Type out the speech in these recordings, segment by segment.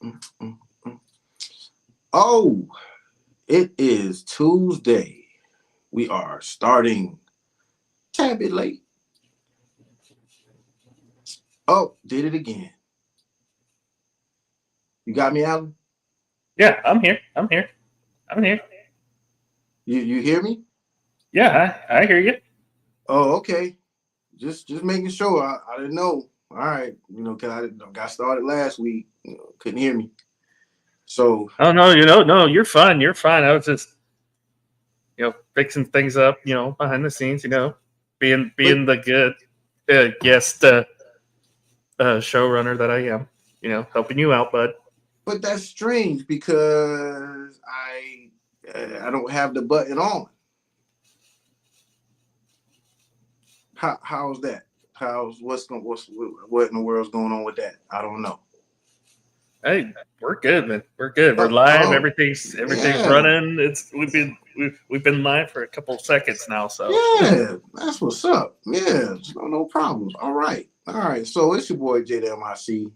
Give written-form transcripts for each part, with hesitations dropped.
mm, mm. Oh, it is Tuesday. We are starting a tad bit late. Oh, did it again. You got me, Alan? Yeah, I'm here. I'm here. I'm here. You hear me? Yeah, I hear you. Oh, okay. Just making sure. I didn't know. All right, cause I got started last week. Couldn't hear me. So, Oh no, no, you're fine. You're fine. I was just, fixing things up, behind the scenes, being but being the good guest showrunner that I am, helping you out, bud. but that's strange because I don't have the button on. How's that? What in the world's going on with that? I don't know. Hey, we're good, man. We're good. We're Oh, live. oh, Everything's yeah, running. We've been live for a couple of seconds now, so yeah. yeah. That's what's up. Yeah, no problems. All right. So it's your boy JDMIC,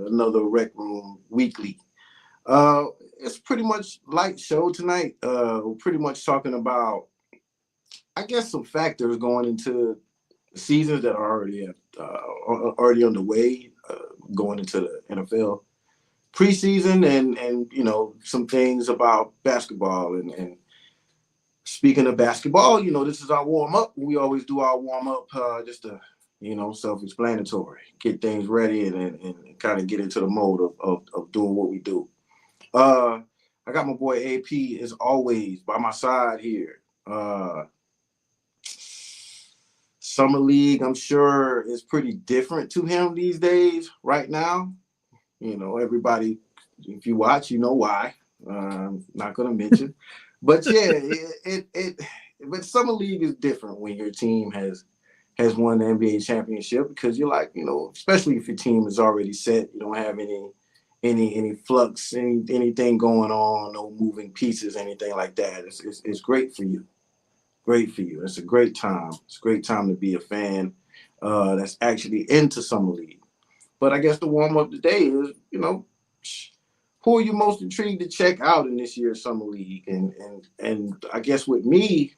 another Rec Room Weekly. Uh, it's pretty much light show tonight. We're pretty much talking about, I guess, some factors going into seasons that are already underway, going into the NFL preseason, and some things about basketball. And speaking of basketball, this is our warm up. We always do our warm up just to self-explanatory, get things ready, and kind of get into the mode of doing what we do. Uh, I got my boy AP as always by my side here. Summer League, I'm sure, is pretty different to him these days. Right now, everybody, if you watch, you know why. Not gonna mention, but yeah, but Summer League is different when your team has won the NBA championship because you're like, especially if your team is already set, you don't have any flux, anything going on, no moving pieces, anything like that. It's great for you. Great for you. It's a great time. It's a great time to be a fan that's actually into Summer League. But I guess the warm up today is, who are you most intrigued to check out in this year's Summer League? And I guess with me,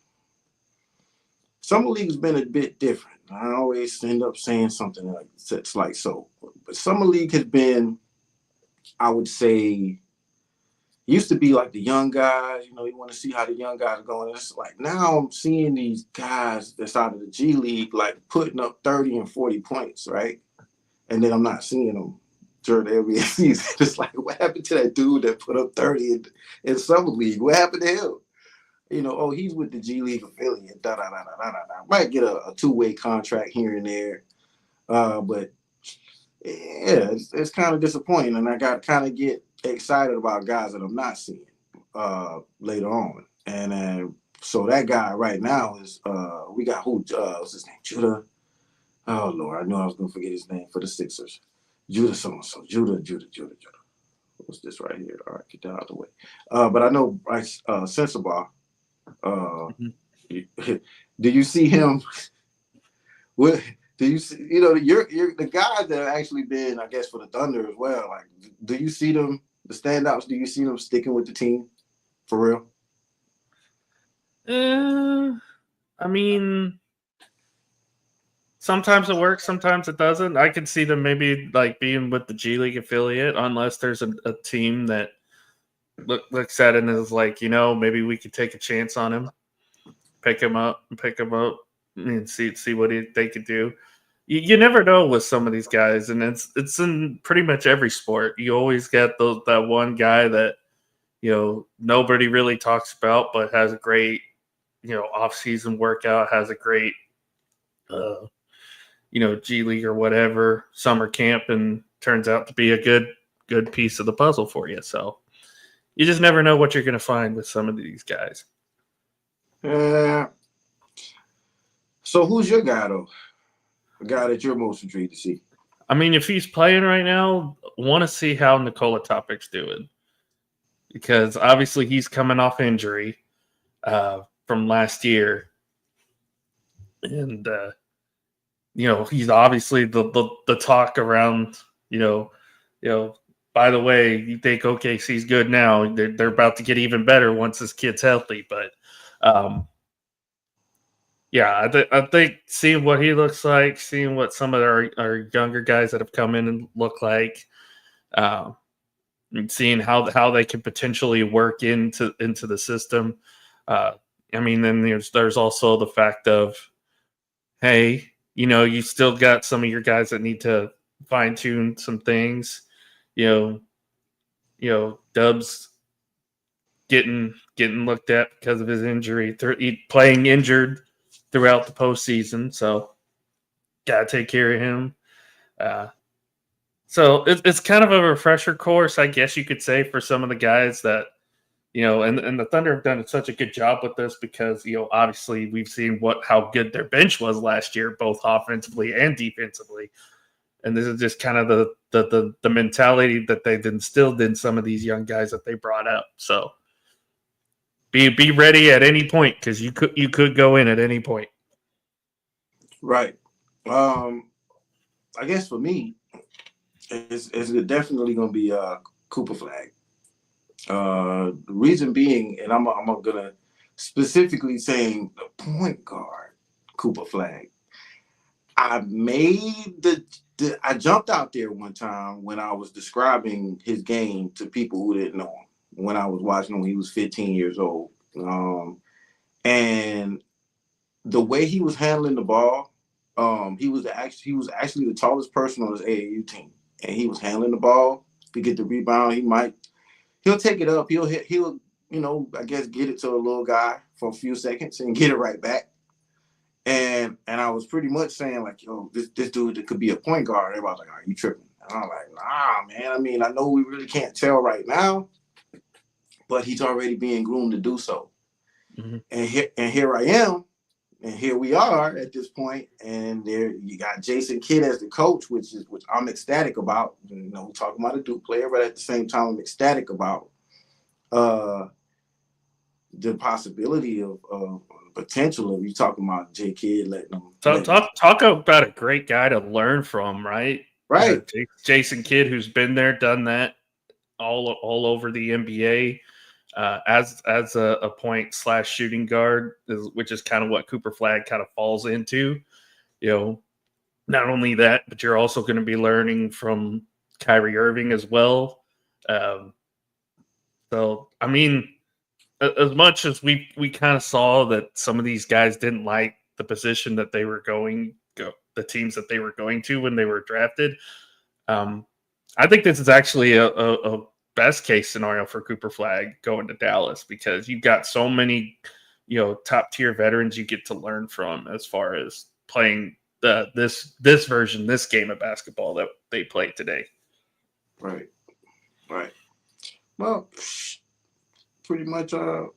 Summer League has been a bit different. I always end up saying something like it's like so. But Summer League has been, I would say, used to be like the young guys, you want to see how the young guys are going. It's like now I'm seeing these guys that's out of the G League like putting up 30 and 40 points, right? And then I'm not seeing them during the NBA season. It's like, what happened to that dude that put up 30 in Summer League? What happened to him? Oh, he's with the G League affiliate. Da da da da da da. Might get a two-way contract here and there, but yeah, it's kind of disappointing, and I got kind of get excited about guys that I'm not seeing later on, and so that guy right now is we got what's his name, Judah. Oh Lord, I knew I was gonna forget his name for the Sixers. Judah so and so. Judah. What's this right here? All right, get that out of the way. But I know Bryce Sensabaugh. Uh, Mhm. do you see him? What do you see? You're the guys that have actually been, I guess, for the Thunder as well. Like, do you see them, the standouts? Do you see them sticking with the team for real? Uh, I mean, sometimes it works, sometimes it doesn't. I could see them maybe like being with the G League affiliate, unless there's a team that looks at it and is like, maybe we could take a chance on him, pick him up, and see what they could do. You never know with some of these guys, and it's in pretty much every sport. You always get that one guy that nobody really talks about, but has a great off season workout, has a great uh, G League or whatever summer camp, and turns out to be a good piece of the puzzle for you. So you just never know what you're going to find with some of these guys. Uh, so who's your guy though? The guy that you're most intrigued to see? I mean, if he's playing right now, want to see how Nikola Topic's doing, because obviously he's coming off injury from last year, and he's obviously the talk around you know by the way, you think OKC's good now. They're about to get even better once this kid's healthy. But yeah, I think seeing what he looks like, seeing what some of our younger guys that have come in and look like, and seeing how they can potentially work into the system. I mean, then there's also the fact of, hey, you still got some of your guys that need to fine tune some things. Dubs getting looked at because of his injury, playing injured throughout the postseason. So gotta take care of him. So it's kind of a refresher course, I guess you could say, for some of the guys that, and the Thunder have done such a good job with this because, obviously we've seen how good their bench was last year, both offensively and defensively. And this is just kind of the mentality that they've instilled in some of these young guys that they brought up. So be ready at any point, because you could go in at any point. Right. I guess for me, it's definitely going to be Cooper Flag. The reason being, and I'm gonna specifically saying the point guard, Cooper Flag. I jumped out there one time when I was describing his game to people who didn't know him. When I was watching him when he was 15 years old, and the way he was handling the ball, he was actually the tallest person on his AAU team, and he was handling the ball to get the rebound. He'll take it up. He'll I guess get it to a little guy for a few seconds and get it right back. And I was pretty much saying, like, yo, this dude that could be a point guard. Everybody's like, are you tripping? And I'm like, nah, man. I mean, I know we really can't tell right now, but he's already being groomed to do so. Mm-hmm. And here I am, and here we are at this point, and there you got Jason Kidd as the coach, which I'm ecstatic about. Talking about a Duke player, but at the same time, I'm ecstatic about the possibility of potential of you talking about J Kidd letting them talk about a great guy to learn from, right? Right. Jason Kidd, who's been there, done that all over the NBA. As a point / shooting guard, which is kind of what Cooper Flag kind of falls into. Not only that, but you're also going to be learning from Kyrie Irving as well. So, I mean, as much as we kind of saw that some of these guys didn't like the position that they were the teams that they were going to when they were drafted, I think this is actually a best case scenario for Cooper Flag going to Dallas, because you've got so many, top tier veterans you get to learn from as far as playing this game of basketball that they play today. Right. Well, pretty much. I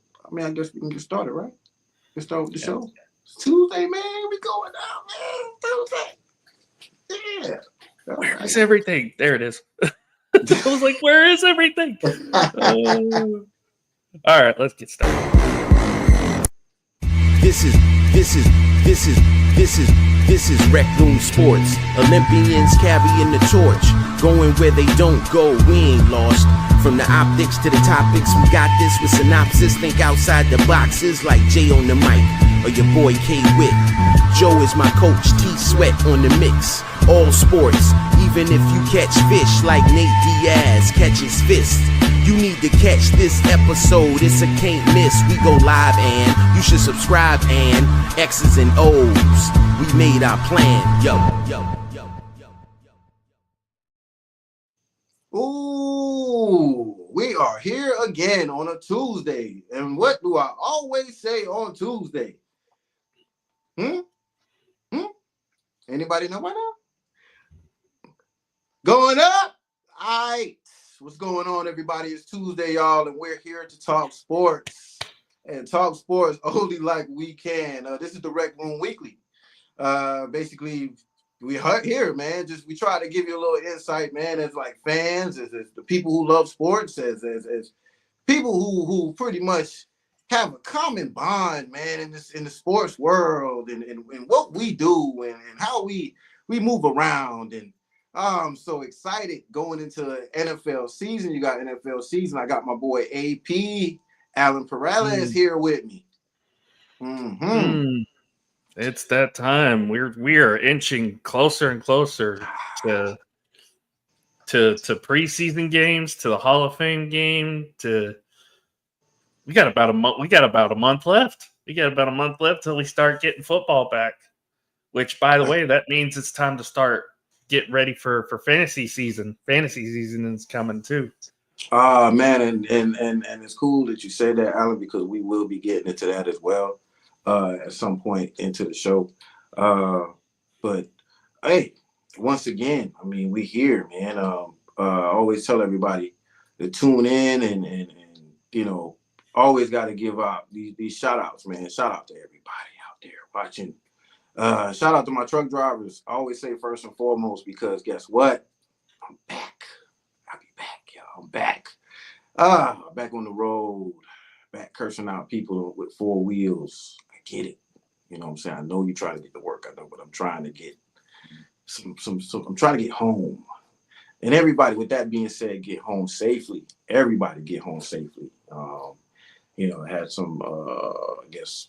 guess we can get started, right? Let's start with the show. It's Tuesday, man. We going out, man. Tuesday. Yeah. Where is everything? There it is. I was like, where is everything? All right, let's get started. This is Rec Room Sports. Olympians carrying the torch, going where they don't go. We ain't lost. From the optics to the topics, we got this with synopsis. Think outside the boxes like Jay on the mic or your boy K Witt. Joe is my coach, T Sweat on the mix. All sports, even if you catch fish like Nate Diaz catches fist. You need to catch this episode, it's a can't miss. We go live and you should subscribe, and X's and O's, we made our plan. Yo. Ooh, we are here again on a Tuesday. And what do I always say on Tuesday? Anybody know by now? Going up? All right. What's going on, everybody? It's Tuesday, y'all, and we're here to talk sports. And talk sports only like we can. This is TheRecRoom Weekly. Basically, we here, man. We try to give you a little insight, man, as like fans, as the people who love sports, as people who pretty much have a common bond, man, in the sports world, and what we do and how we move around. And I'm so excited going into NFL season. You got NFL season. I got my boy AP, Alan Perales here with me. It's that time. We are inching closer and closer to preseason games, to the Hall of Fame game. We got about a month. We got about a month left. We got about a month left till we start getting football back. Which, by the way, that means it's time to start get ready for fantasy season. Fantasy season is coming too. Man, and it's cool that you said that, Alan, because we will be getting into that as well at some point into the show. But hey, once again, I mean, we here, man. I always tell everybody to tune in and you know, always got to give out these shout outs, man. Shout out to everybody out there watching. Shout out to my truck drivers. I always say first and foremost, because guess what? I'm back. I'll be back, y'all. I'm back. Back on the road. Back cursing out people with four wheels. I get it. You know what I'm saying? I know you're trying to get to work. I know, but I'm trying to get I'm trying to get home. And everybody, with that being said, get home safely. Everybody get home safely. You know, I had some, I guess,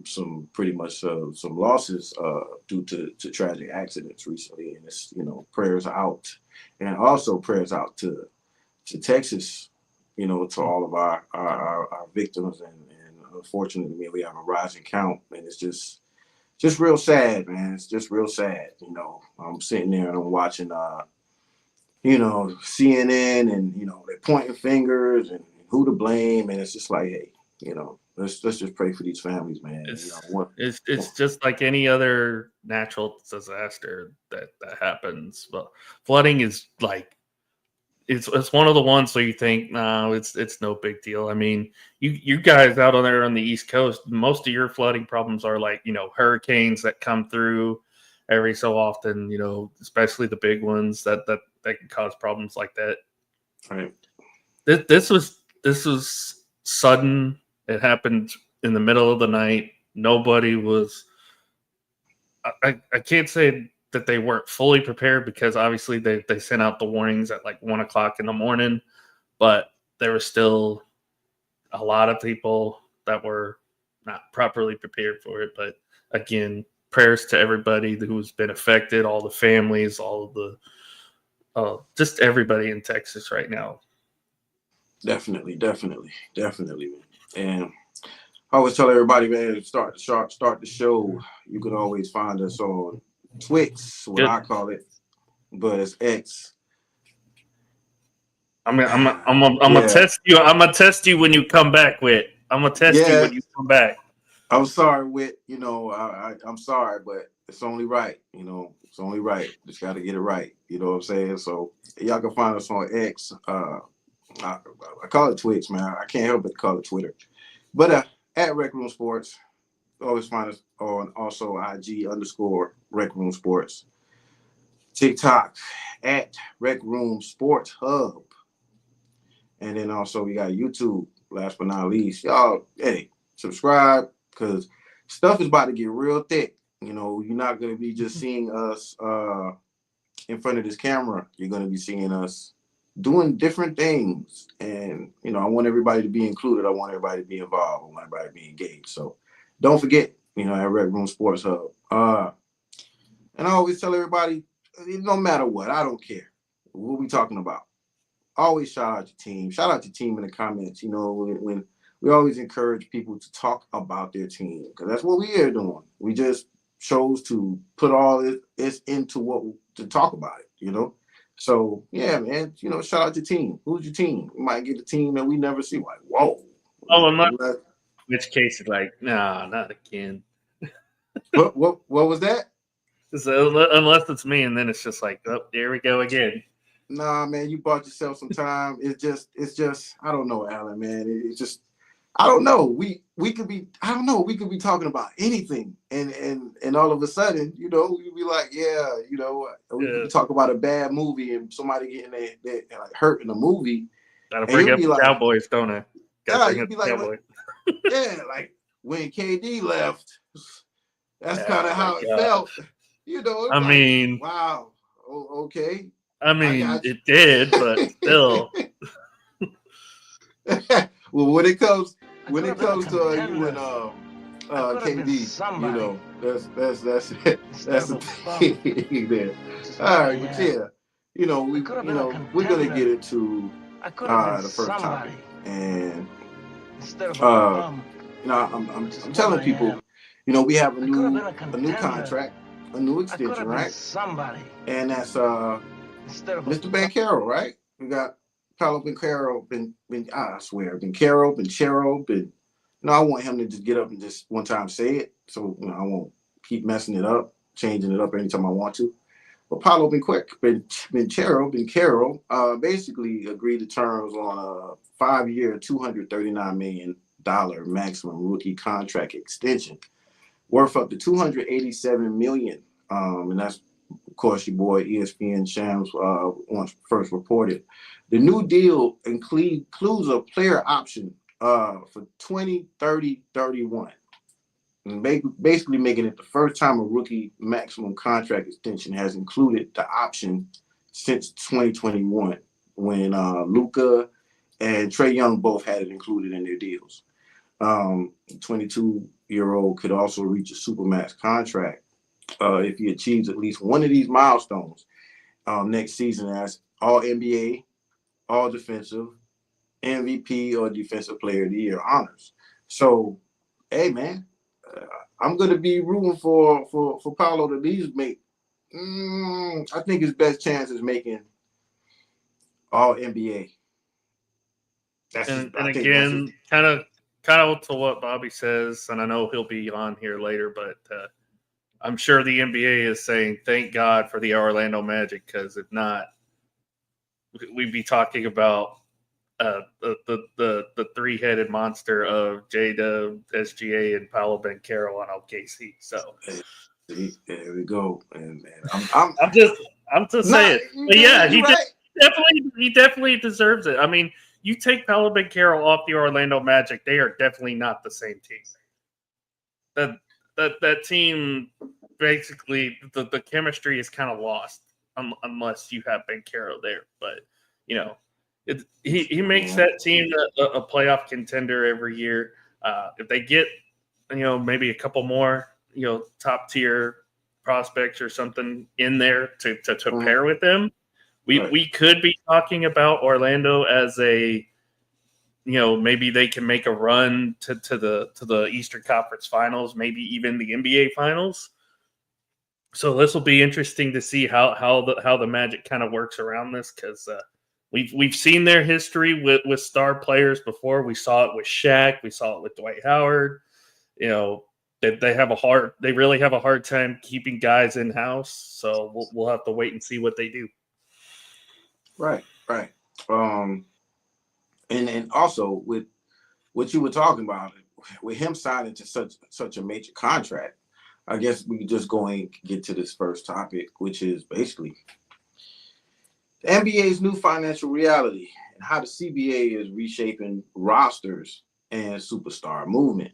some pretty much some losses due to tragic accidents recently, and it's, you know, prayers out, and also prayers out to Texas, you know, to all of our victims, and unfortunately we have a rising count, and it's just real sad, man. It's just real sad. You know, I'm sitting there and I'm watching you know, CNN, and you know, they're pointing fingers and who to blame, and it's just like, hey, you know, let's just pray for these families, man. It's just like any other natural disaster that happens. But flooding is like it's one of the ones where you think, no, it's no big deal. I mean, you guys out on there on the East Coast, most of your flooding problems are like, you know, hurricanes that come through every so often, you know, especially the big ones that can cause problems like that. Right. This was sudden. It happened in the middle of the night. Nobody was. I can't say that they weren't fully prepared, because obviously they sent out the warnings at like 1 o'clock in the morning, but there were still a lot of people that were not properly prepared for it. But again, prayers to everybody who's been affected, all the families, all of the just everybody in Texas right now. Definitely, man. And I always tell everybody, man, start the show. You can always find us on Twix, what I call it, but it's X. I'm gonna test you. I'm gonna test you when you come back, Whit. I'm gonna test you when you come back. I'm sorry, Whit. You know, I'm sorry, but it's only right. You know, it's only right. Just got to get it right. You know what I'm saying? So y'all can find us on X. I call it Twitch, man. I can't help but call it Twitter. But at Rec Room Sports, always find us on also IG _Rec Room Sports. TikTok at Rec Room Sports Hub. And then also we got YouTube, last but not least. Y'all, hey, subscribe, because stuff is about to get real thick. You know, you're not going to be just seeing us in front of this camera. You're going to be seeing us doing different things. And, you know, I want everybody to be included. I want everybody to be involved. I want everybody to be engaged. So don't forget, you know, at Rec Room Sports Hub. And I always tell everybody, no matter what, I don't care what we talking about. Always shout out your team. Shout out your team in the comments. You know, when we always encourage people to talk about their team, because that's what we are doing. We just chose to put all this into to talk about it, you know? So, yeah, man, you know, shout out your team. Who's your team? We might get a team that we never see. Like, whoa. Oh, in which case, it's like, nah, not again. What was that? So, unless it's me, and then it's just like, oh, there we go again. Nah, man, you bought yourself some time. It's just, I don't know, Alan, man. It's just, I don't know. We could be talking about anything, and all of a sudden, you know, we'd be like, yeah, you know, we could talk about a bad movie and somebody getting their like hurt in a movie. Gotta bring up the Cowboys, don't I? Yeah, you'd be like, yeah, like when KD left. That's kind of how it felt. You know, I it's like, mean, wow, okay, I I mean, got you. it did, but still. Well, when it comes I could have been a to you and contender. I could have been KD, you somebody know, that's instead that's of the a bum, thing there. which is All what I right, but am. yeah, you know, I could have been a we're gonna get contender. into I could have been the first somebody topic, and instead of a uh, bum, you know, which is I'm what telling I am. people, you know, we have I could have been a a new contender. contract, a new I could extension, have been right? somebody And that's instead of a Mr. bum. Banchero, right? We got Paulo Banchero, I swear, Banchero, Banchero, been. No, I want him to just get up and just one time say it, so you know, I won't keep messing it up, changing it up anytime I want to. But Paulo Banchero, basically agreed to terms on a 5-year, $239 million maximum rookie contract extension, worth up to $287 million, and that's of course, your boy ESPN Shams once first reported. The new deal includes a player option for 20, 30, 31. And basically making it the first time a rookie maximum contract extension has included the option since 2021, when Luka and Trae Young both had it included in their deals. 22-year-old could also reach a supermax contract if he achieves at least one of these milestones next season, as All NBA, All Defensive, MVP, or Defensive Player of the Year honors. So, hey man, I'm gonna be rooting for Paolo to at least make. I think his best chance is making All NBA. And again, kind of to what Bobby says, and I know he'll be on here later, but I'm sure the NBA is saying thank God for the Orlando Magic, because if not, we'd be talking about the three-headed monster of Jada, SGA, and Paolo Banchero on OKC. So See, there we go. And I'm just saying, but yeah, you're right. he definitely deserves it. I mean, you take Paolo Banchero off the Orlando Magic, they are definitely not the same team. That team, basically, the chemistry is kind of lost unless you have Banchero there. But you know, he makes that team a playoff contender every year. If they get, you know, maybe a couple more, you know, top tier prospects or something in there to pair with them, we could be talking about Orlando as a, you know, maybe they can make a run to the Eastern Conference Finals, maybe even the NBA Finals. So this will be interesting to see how the Magic kind of works around this, because we've seen their history with star players before. We saw it with Shaq, we saw it with Dwight Howard. You know, they really have a hard time keeping guys in house. So we'll have to wait and see what they do. Right. And also with what you were talking about, with him signing to such a major contract, I guess we could just go and get to this first topic, which is basically the NBA's new financial reality and how the CBA is reshaping rosters and superstar movement.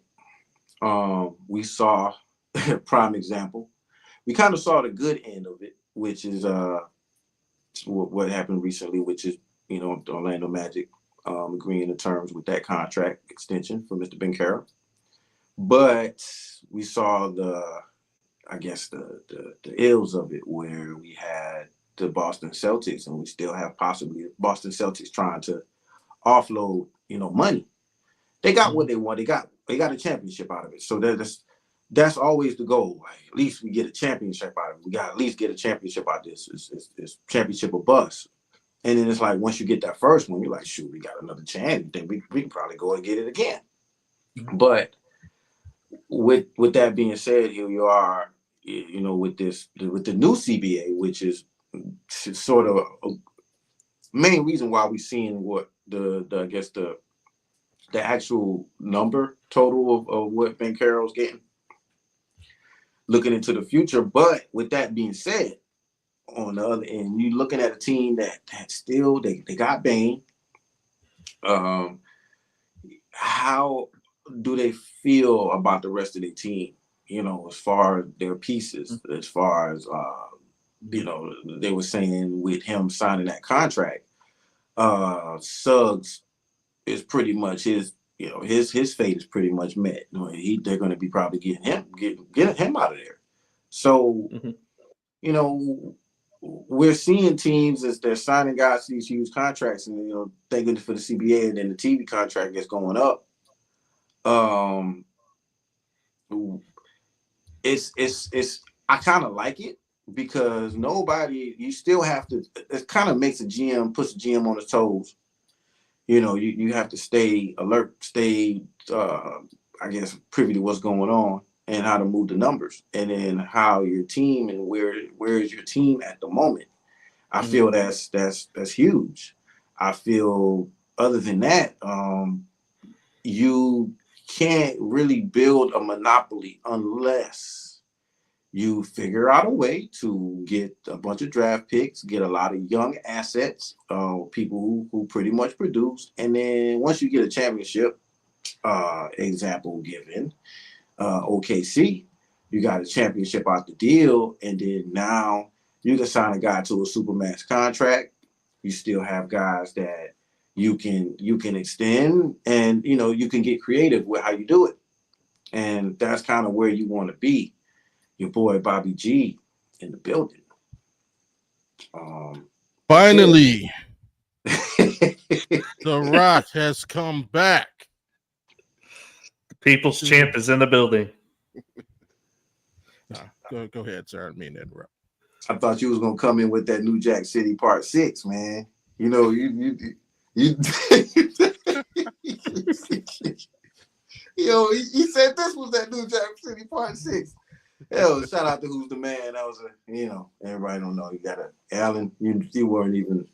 We saw prime example. We kind of saw the good end of it, which is what happened recently, which is, you know, the Orlando Magic agreeing to terms with that contract extension for Mr. Banchero. But we saw the ills of it, where we had the Boston Celtics, and we still have possibly Boston Celtics trying to offload, you know, money. They got what they want. They got a championship out of it. So that's always the goal. Right? At least we get a championship out of it. We got to at least get a championship out of this. It's championship or bust. And then it's like, once you get that first one, you're like, shoot, we got another chance. Then we can probably go and get it again. But with that being said, here you are, you know, with the new CBA, which is sort of a main reason why we're seeing what the actual number total of what Banchero's getting, looking into the future. But with that being said, on the other end, you're looking at a team that still they got Bane. How do they feel about the rest of their team? as far as their pieces, as far as they were saying with him signing that contract, Suggs is pretty much his fate is pretty much met. They're going to be probably getting him out of there. So, we're seeing teams as they're signing guys to these huge contracts, and thanking for the CBA, and then the TV contract is going up. It's I kind of like it because you still have to. It kind of puts the GM on his toes. You have to stay alert, stay I guess privy to what's going on and how to move the numbers, and then how your team and where is your team at the moment. I feel that's huge. I feel other than that, you can't really build a monopoly unless you figure out a way to get a bunch of draft picks, get a lot of young assets, people who pretty much produce, and then once you get a championship, example given, OKC, you got a championship out the deal, and then now you can sign a guy to a supermax contract. You still have guys that you can extend, and you can get creative with how you do it, and that's kind of where you want to be. Your boy Bobby G in the building. Finally, The Rock has come back. People's champ is in the building. Go ahead, sir. I didn't mean to interrupt. I thought you was gonna come in with that New Jack City Part 6, man. You he said this was that New Jack City Part 6. Hell, shout out to Who's the Man. That was everybody don't know. You got Alan. You weren't even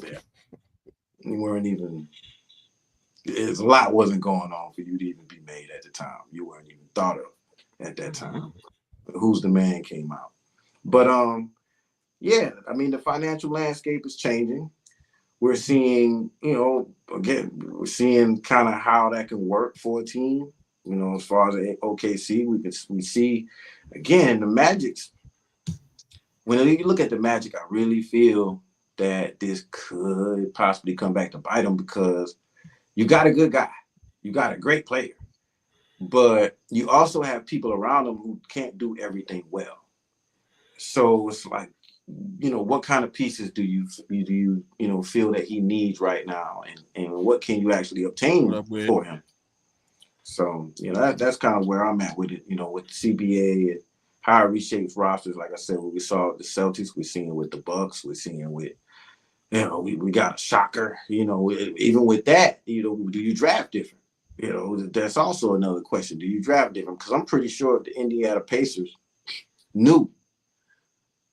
there. You weren't even. A lot wasn't going on for you to even be made at the time. You weren't even thought of at that time. Who's the Man came out, but the financial landscape is changing. We're seeing, we're seeing kind of how that can work for a team. As far as OKC, we see again the Magic's. When you look at the Magic, I really feel that this could possibly come back to bite them because you got a good guy, you got a great player, but you also have people around them who can't do everything well. So it's like, what kind of pieces do you feel that he needs right now, and what can you actually obtain for him? So, that's kind of where I'm at with it, with the CBA and how it reshapes rosters. Like I said, we saw the Celtics, we're seeing with the Bucks, we're seeing with, we got a shocker, even with that, do you draft different? That's also another question. Do you draft different? Because I'm pretty sure the Indiana Pacers knew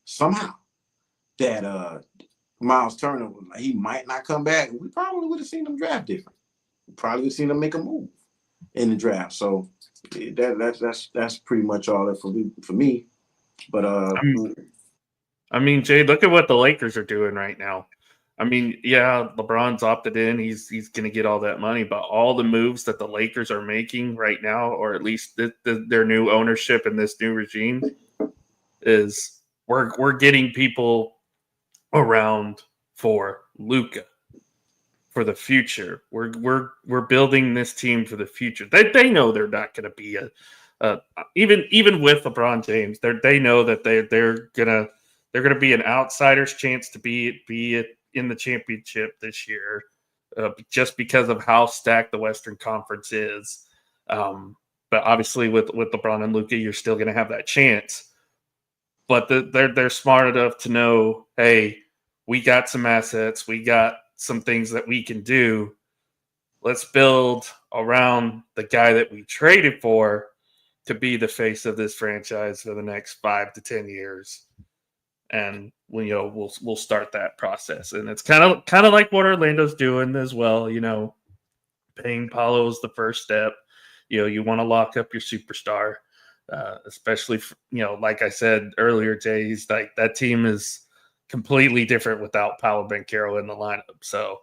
somehow that Miles Turner, he might not come back. We probably would have seen them draft different. We probably would have seen them make a move in the draft. So that's pretty much all that for me. But Jay, look at what the Lakers are doing right now. LeBron's opted in. He's going to get all that money, but all the moves that the Lakers are making right now, or at least their new ownership and this new regime, is we're getting people around for Luka, for the future. We're building this team for the future. They know they're not going to be even with LeBron James. They know that they're gonna be an outsider's chance to be in the championship this year, just because of how stacked the Western Conference is. But obviously, with LeBron and Luka, you're still going to have that chance. But they're smart enough to know, hey, we got some assets, we got some things that we can do. Let's build around the guy that we traded for to be the face of this franchise for the next 5 to 10 years. And we'll start that process. And it's kind of like what Orlando's doing as well. Paying Paolo is the first step. You want to lock up your superstar, especially like I said earlier, Jay. He's like, that team is completely different without Paolo Banchero in the lineup. So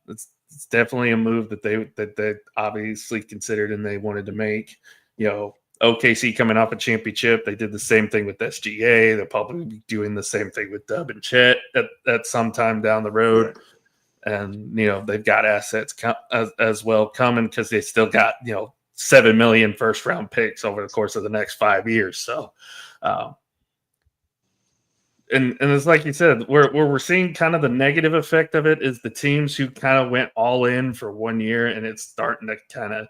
it's definitely a move that they obviously considered and they wanted to make. OKC coming off a championship. They did the same thing with SGA. They'll probably be doing the same thing with Dub and Chet at some time down the road. Right. And, they've got assets as well coming because they still got, 7 million first round picks over the course of the next 5 years. So, and it's like you said, where we're seeing kind of the negative effect of it is the teams who kind of went all in for 1 year and it's starting to kind of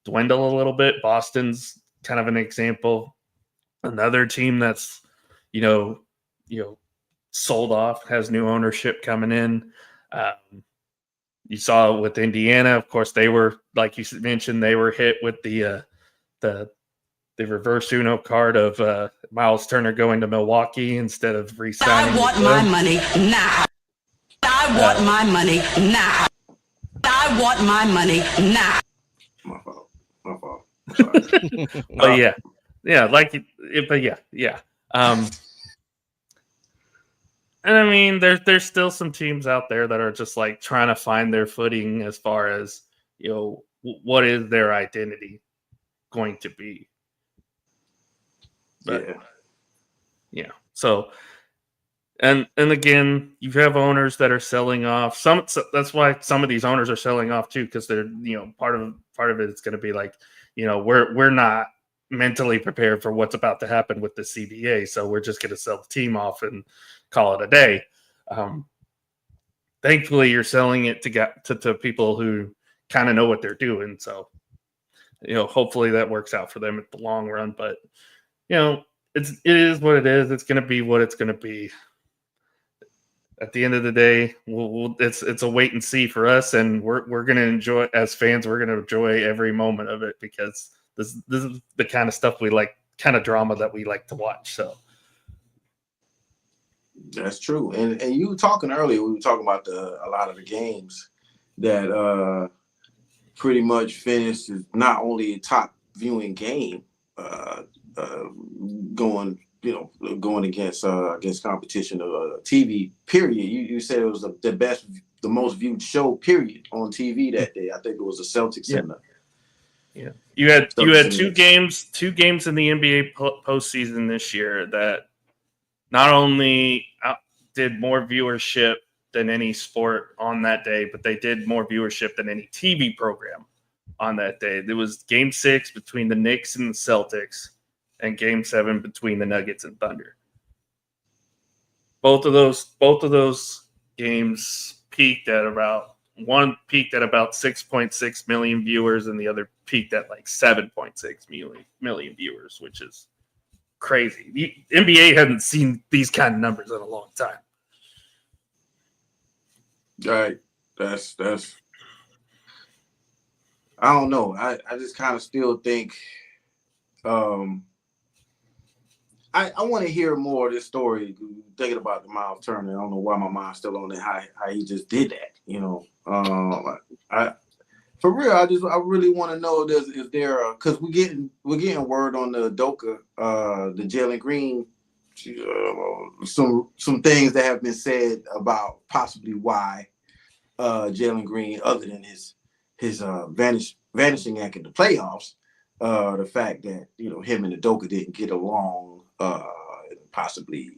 dwindle a little bit. Boston's kind of an example. Another team that's, sold off, has new ownership coming in. You saw it with Indiana. Of course, they were, like you mentioned, they were hit with the reverse Uno card of Miles Turner going to Milwaukee instead of re-signing. I want my money now. I want my money now. I want my money now. My fault. Sorry. But yeah. And I mean, there's still some teams out there that are just like trying to find their footing as far as, what is their identity going to be. But so and again, you have owners that are selling off. That's why some of these owners are selling off too, because they're part of it is going to be like, we're not mentally prepared for what's about to happen with the CBA, so we're just going to sell the team off and call it a day. Thankfully, you're selling it to people who kind of know what they're doing. So, hopefully that works out for them at the long run. But it is what it is. It's going to be what it's going to be. At the end of the day, it's a wait and see for us, and we're going to enjoy as fans. We're going to enjoy every moment of it because this is the kind of stuff we like, kind of drama that we like to watch. So. That's true. And you were talking earlier, we were talking about a lot of the games that pretty much finished as not only a top viewing game going against competition of TV, period. You said it was the most viewed show, period, on TV that day. I think it was the Celtics and Yeah. You had two games in the NBA postseason this year that not only did more viewership than any sport on that day, but they did more viewership than any TV program on that day. There was Game 6 between the Knicks and the Celtics and Game 7 between the Nuggets and Thunder. Both of those games peaked at about 6.6 million viewers and the other peaked at like 7.6 million viewers, which is crazy. The NBA hasn't seen these kind of numbers in a long time. Right. That's I don't know. I just kind of still think I want to hear more of this story. Thinking about the Miles Turner, I don't know why my mind's still on it. How he just did that, for real, I really want to know is there because we're getting word on the Doka, the Jalen Green, some things that have been said about possibly why Jalen Green, other than his vanishing act in the playoffs, the fact that him and the Doka didn't get along, possibly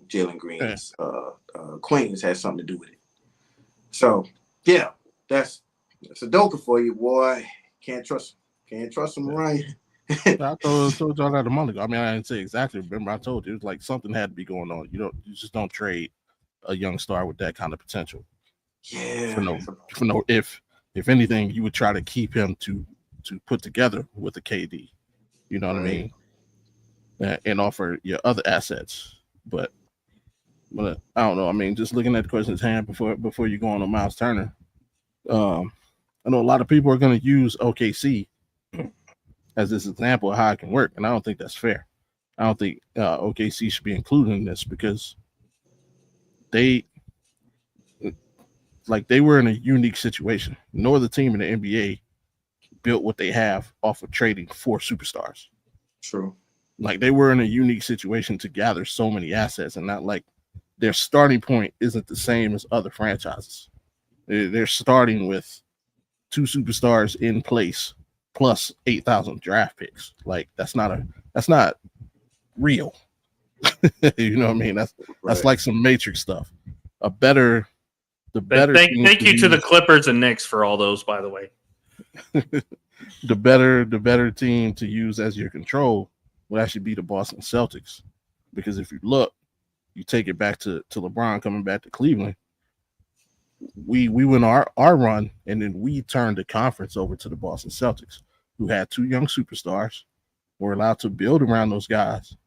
Jalen Green's acquaintance had something to do with it. So yeah, that's a Doka for you, boy. Can't trust him, right? I told y'all that a month ago. I mean, I didn't say exactly. Remember, I told you it was like something had to be going on. You just don't trade a young star with that kind of potential. Yeah. For no, if anything, you would try to keep him to put together with a KD. You know what I mean? And offer your other assets, but I don't know. I mean, just looking at the question's hand before you go on to Miles Turner. I know a lot of people are going to use OKC as this example of how it can work, and I don't think that's fair. I don't think OKC should be included in this because they were in a unique situation. No other team in the NBA built what they have off of trading 4 superstars. True. Like they were in a unique situation to gather so many assets, and not like their starting point isn't the same as other franchises. They're starting with 2 superstars in place, plus 8,000 draft picks. Like that's not real. You know what I mean? That's Right. like some Matrix stuff. The better Thank you to the Clippers and Knicks for all those, by the way. the better team to use as your control would actually be the Boston Celtics. Because if you look, you take it back to LeBron coming back to Cleveland. We went our run, and then we turned the conference over to the Boston Celtics, who had 2 young superstars, were allowed to build around those guys,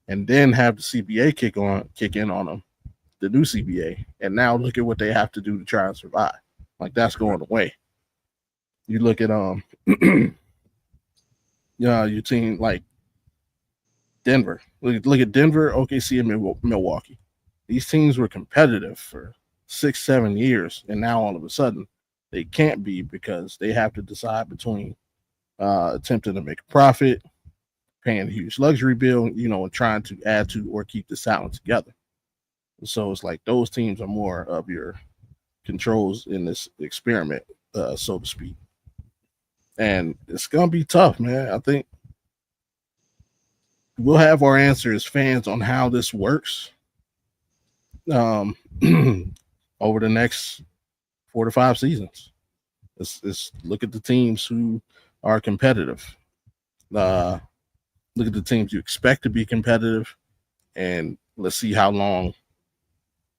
and then have the CBA kick in on them, the new CBA. And now look at what they have to do to try and survive. Like that's going away. You look at your team like Denver. Look at Denver, OKC, and Milwaukee. These teams were competitive for 6-7 years, and now all of a sudden they can't be because they have to decide between attempting to make a profit, paying a huge luxury bill, and trying to add to or keep the talent together. So it's like those teams are more of your controls in this experiment, so to speak. And it's gonna be tough, man. I think we'll have our answer as fans on how this works over the next 4 to 5 seasons. Let's look at the teams who are competitive. Look at the teams you expect to be competitive, and let's see how long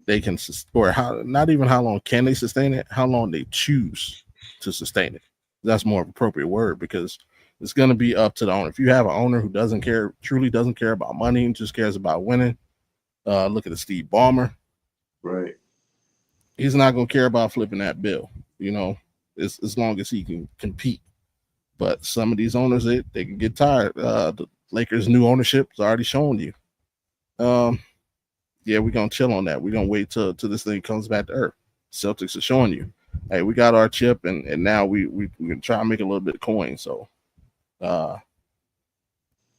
they can, or how, not even how long can they sustain it, how long they choose to sustain it. That's more of an appropriate word, because it's going to be up to the owner. If you have an owner who truly doesn't care about money and just cares about winning, look at the Steve Ballmer. Right. He's not going to care about flipping that bill, as long as he can compete. But some of these owners, they can get tired. The Lakers' new ownership has already shown you. Yeah, we're going to chill on that. We're going to wait till this thing comes back to earth. Celtics are showing you, hey, we got our chip, and now we can try and make a little bit of coin. So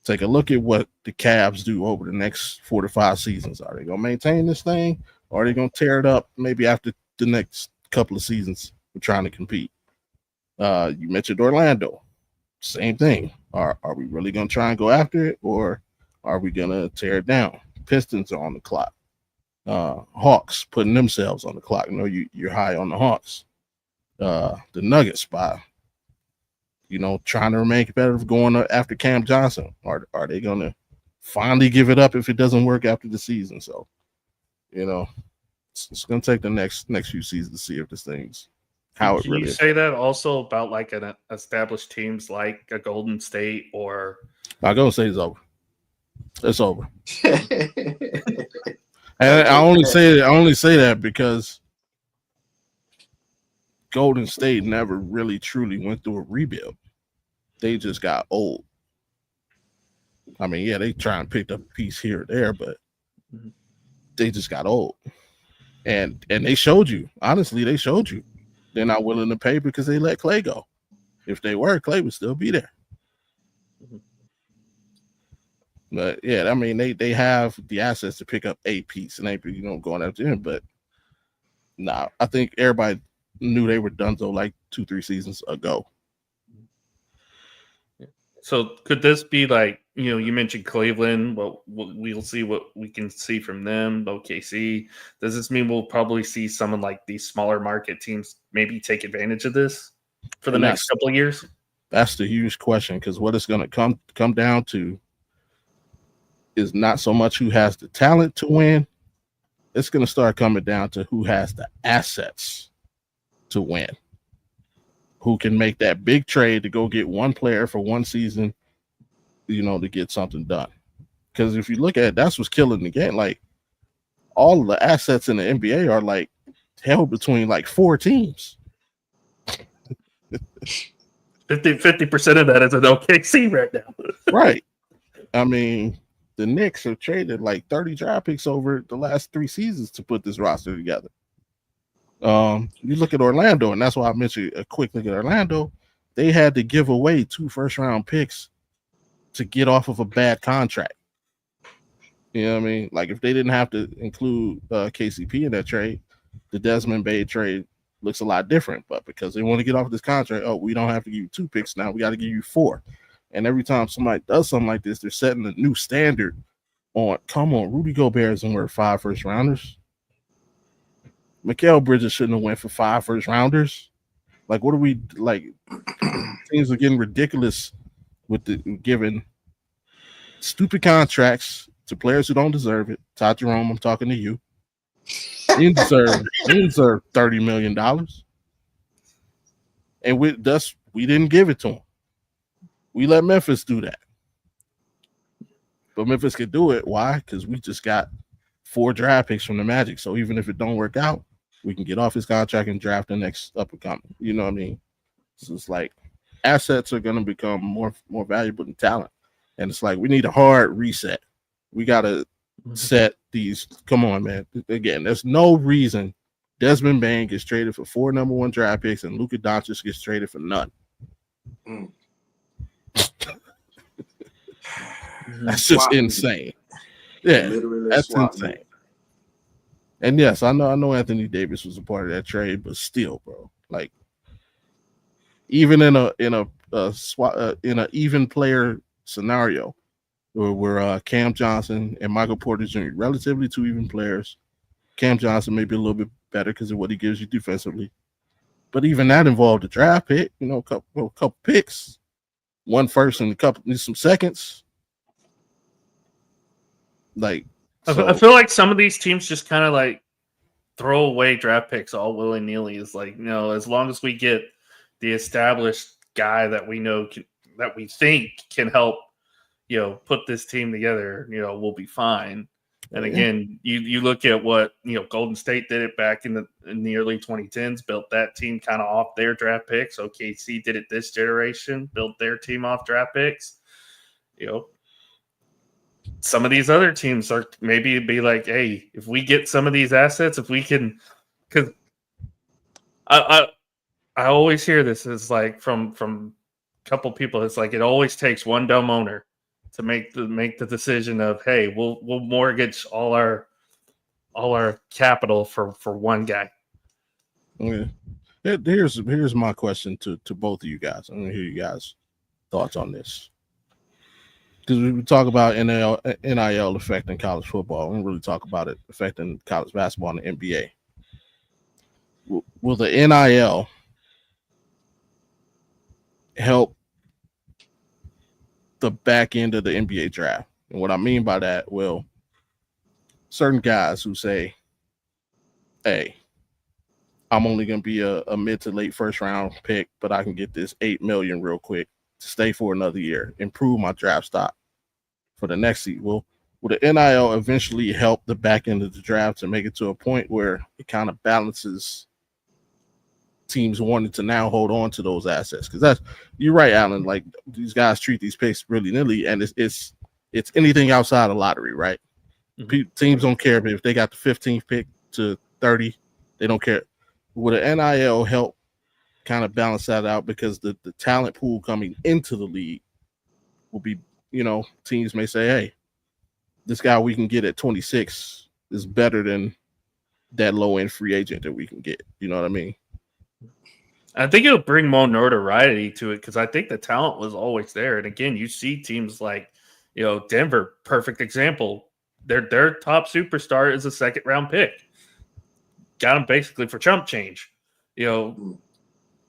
take a look at what the Cavs do over the next 4 to 5 seasons. Are they going to maintain this thing, or are they going to tear it up maybe after the next couple of seasons we're trying to compete? You mentioned Orlando. Same thing. Are we really going to try and go after it, or are we going to tear it down? Pistons are on the clock. Hawks putting themselves on the clock. You're high on the Hawks. The Nuggets by trying to remain competitive, going after Cam Johnson. Are they going to finally give it up if it doesn't work after the season? So it's going to take the next few seasons to see if this thing's how it really is. Say that also about like an established teams like a Golden State or Golden State is over. It's over. And I only say that because Golden State never really truly went through a rebuild. They just got old. I mean, yeah, they try and pick up a piece here or there, but they just got old. And they showed you. Honestly, they showed you. They're not willing to pay because they let Clay go. If they were, Clay would still be there. But yeah, I mean, they have the assets to pick up a piece, and they going after him. But nah, I think everybody knew they were done so like 2-3 seasons ago. So could this be like, you mentioned Cleveland? Well, we'll see what we can see from them. OKC. Does this mean we'll probably see someone like these smaller market teams maybe take advantage of this for the next couple of years? That's the huge question, because what it's going to come down to is not so much who has the talent to win. It's going to start coming down to who has the assets to win. Who can make that big trade to go get one player for one season, to get something done. Because if you look at it, that's what's killing the game. Like, all of the assets in the NBA are like held between like 4 teams. 50% of that is an OKC right now. Right. I mean, the Knicks have traded like 30 draft picks over the last 3 seasons to put this roster together. You look at Orlando, and that's why I mentioned a quick look at Orlando. They had to give away 2 first-round picks to get off of a bad contract. You know what I mean? Like, if they didn't have to include KCP in that trade, the Desmond Bane trade looks a lot different. But because they want to get off this contract, oh, we don't have to give you 2 picks now. We got to give you 4. And every time somebody does something like this, they're setting a new standard on, come on, Rudy Gobert isn't worth 5 first rounders. Mikal Bridges shouldn't have went for 5 first rounders. Like, what are we, like, teams are getting ridiculous with the giving stupid contracts to players who don't deserve it. Todd Jerome, I'm talking to you. He deserved $30 million. And we didn't give it to him. We let Memphis do that. But Memphis could do it. Why? Because we just got 4 draft picks from the Magic. So even if it don't work out, we can get off his contract and draft the next up and coming. You know what I mean? So it's like assets are going to become more valuable than talent. And it's like we need a hard reset. We got to set these. Come on, man. Again, there's no reason Desmond Bane gets traded for 4 number 1 draft picks and Luka Doncic gets traded for none. That's just insane. Yeah, that's insane. And yes, I know Anthony Davis was a part of that trade, but still, bro, like even in a even player scenario where Cam Johnson and Michael Porter Jr. relatively 2 even players. Cam Johnson may be a little bit better because of what he gives you defensively, but even that involved a draft pick, a couple picks, 1 first and some seconds. Like, I feel like some of these teams just kind of like throw away draft picks all willy-nilly. Is like, as long as we get the established guy that we know that we think can help, put this team together, we'll be fine. And again, you look at what Golden State did it back in the early 2010s, built that team kind of off their draft picks. OKC did it this generation, built their team off draft picks. Some of these other teams are maybe be like, hey, if we get some of these assets, if we can, because I always hear this is like from a couple people. It's like it always takes one dumb owner to make the decision of, hey, we'll mortgage all our capital for one guy. Okay. Here's my question to both of you guys. I'm gonna hear you guys' thoughts on this. Because we talk about NIL affecting college football. We don't really talk about it affecting college basketball and the NBA. Will the NIL help the back end of the NBA draft? And what I mean by that, well, certain guys who say, hey, I'm only going to be a mid to late first round pick, but I can get this $8 million real quick to stay for another year, improve my draft stock for the next season. Will the NIL eventually help the back end of the draft to make it to a point where it kind of balances teams wanting to now hold on to those assets? Because you're right, Alan. Like, these guys treat these picks really nilly, and it's anything outside of lottery, right? Mm-hmm. Teams don't care if they got the 15th pick to 30, they don't care. Will the NIL help kind of balance that out? Because the talent pool coming into the league will be, teams may say, hey, this guy we can get at 26 is better than that low-end free agent that we can get. You know what I mean? I think it'll bring more notoriety to it because I think the talent was always there. And again, you see teams like, Denver, perfect example. Their top superstar is a second-round pick. Got him basically for chump change.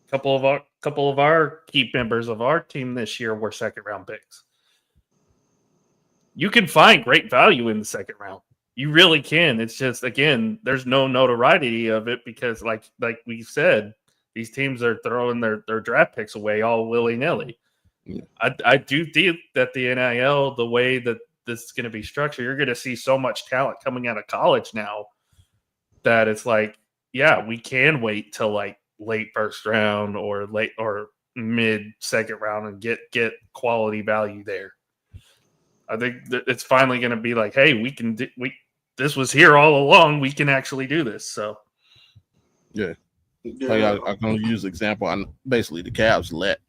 Couple of our key members of our team this year were second-round picks. You can find great value in the second round. You really can. It's just, again, there's no notoriety of it because, like we said, these teams are throwing their draft picks away all willy-nilly. Yeah. I do think that the NIL, the way that this is going to be structured, you're going to see so much talent coming out of college now that it's like, yeah, we can wait till like late first round or late or mid second round and get quality value there. I think that it's finally going to be like, hey, this was here all along. We can actually do this. So, yeah. I'm going to use the example. Basically, the Cavs let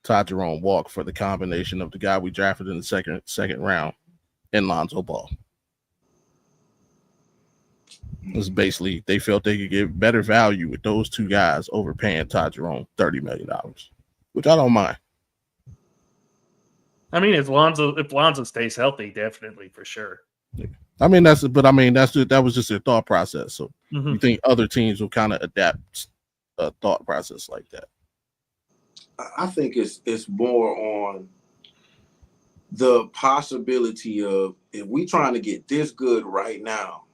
Todd Jerome walk for the combination of the guy we drafted in the second round and Lonzo Ball. was basically they felt they could get better value with those two guys over paying Ty Jerome $30 million, which I don't mind. I mean, if Lonzo stays healthy, definitely for sure. I mean that was just their thought process. So Mm-hmm. you think other teams will kind of adapt a thought process like that? I think it's more on the possibility of if we trying to get this good right now,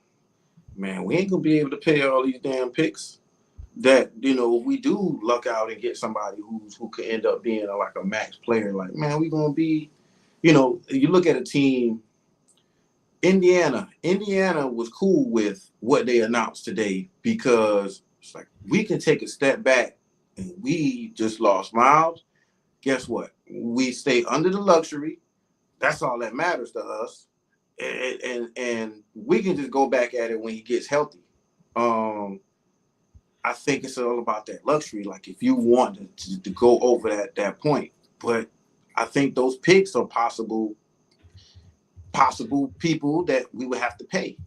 man, we ain't gonna be able to pay all these damn picks. That if we do luck out and get somebody who could end up being like a max player, like man, we gonna be, you look at a team. Indiana was cool with what they announced today because it's like we can take a step back and we just lost Miles. Guess what? We stay under the luxury. That's all that matters to us. And we can just go back at it when he gets healthy. I think it's all about that luxury. Like if you want to go over that point, but I think those picks are possible people that we would have to pay.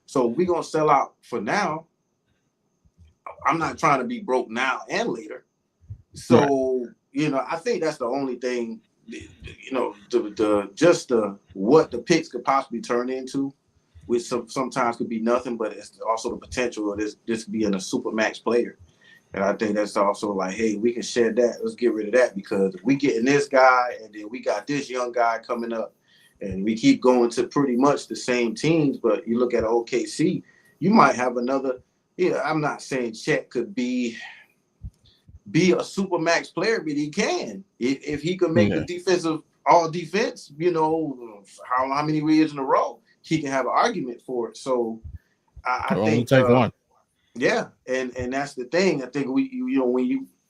So we're gonna sell out for now. I'm not trying to be broke now and later. So I think that's the only thing. What the picks could possibly turn into, which sometimes could be nothing, but it's also the potential of this being a super max player. And I think that's also like, hey, we can shed that. Let's get rid of that because if we getting this guy and then we got this young guy coming up and we keep going to pretty much the same teams, but you look at OKC, you might have another, I'm not saying Chet could be a super max player, but he can. If he could make the defensive all defense, how many years in a row, he can have an argument for it. So I think take one. Yeah, and that's the thing. I think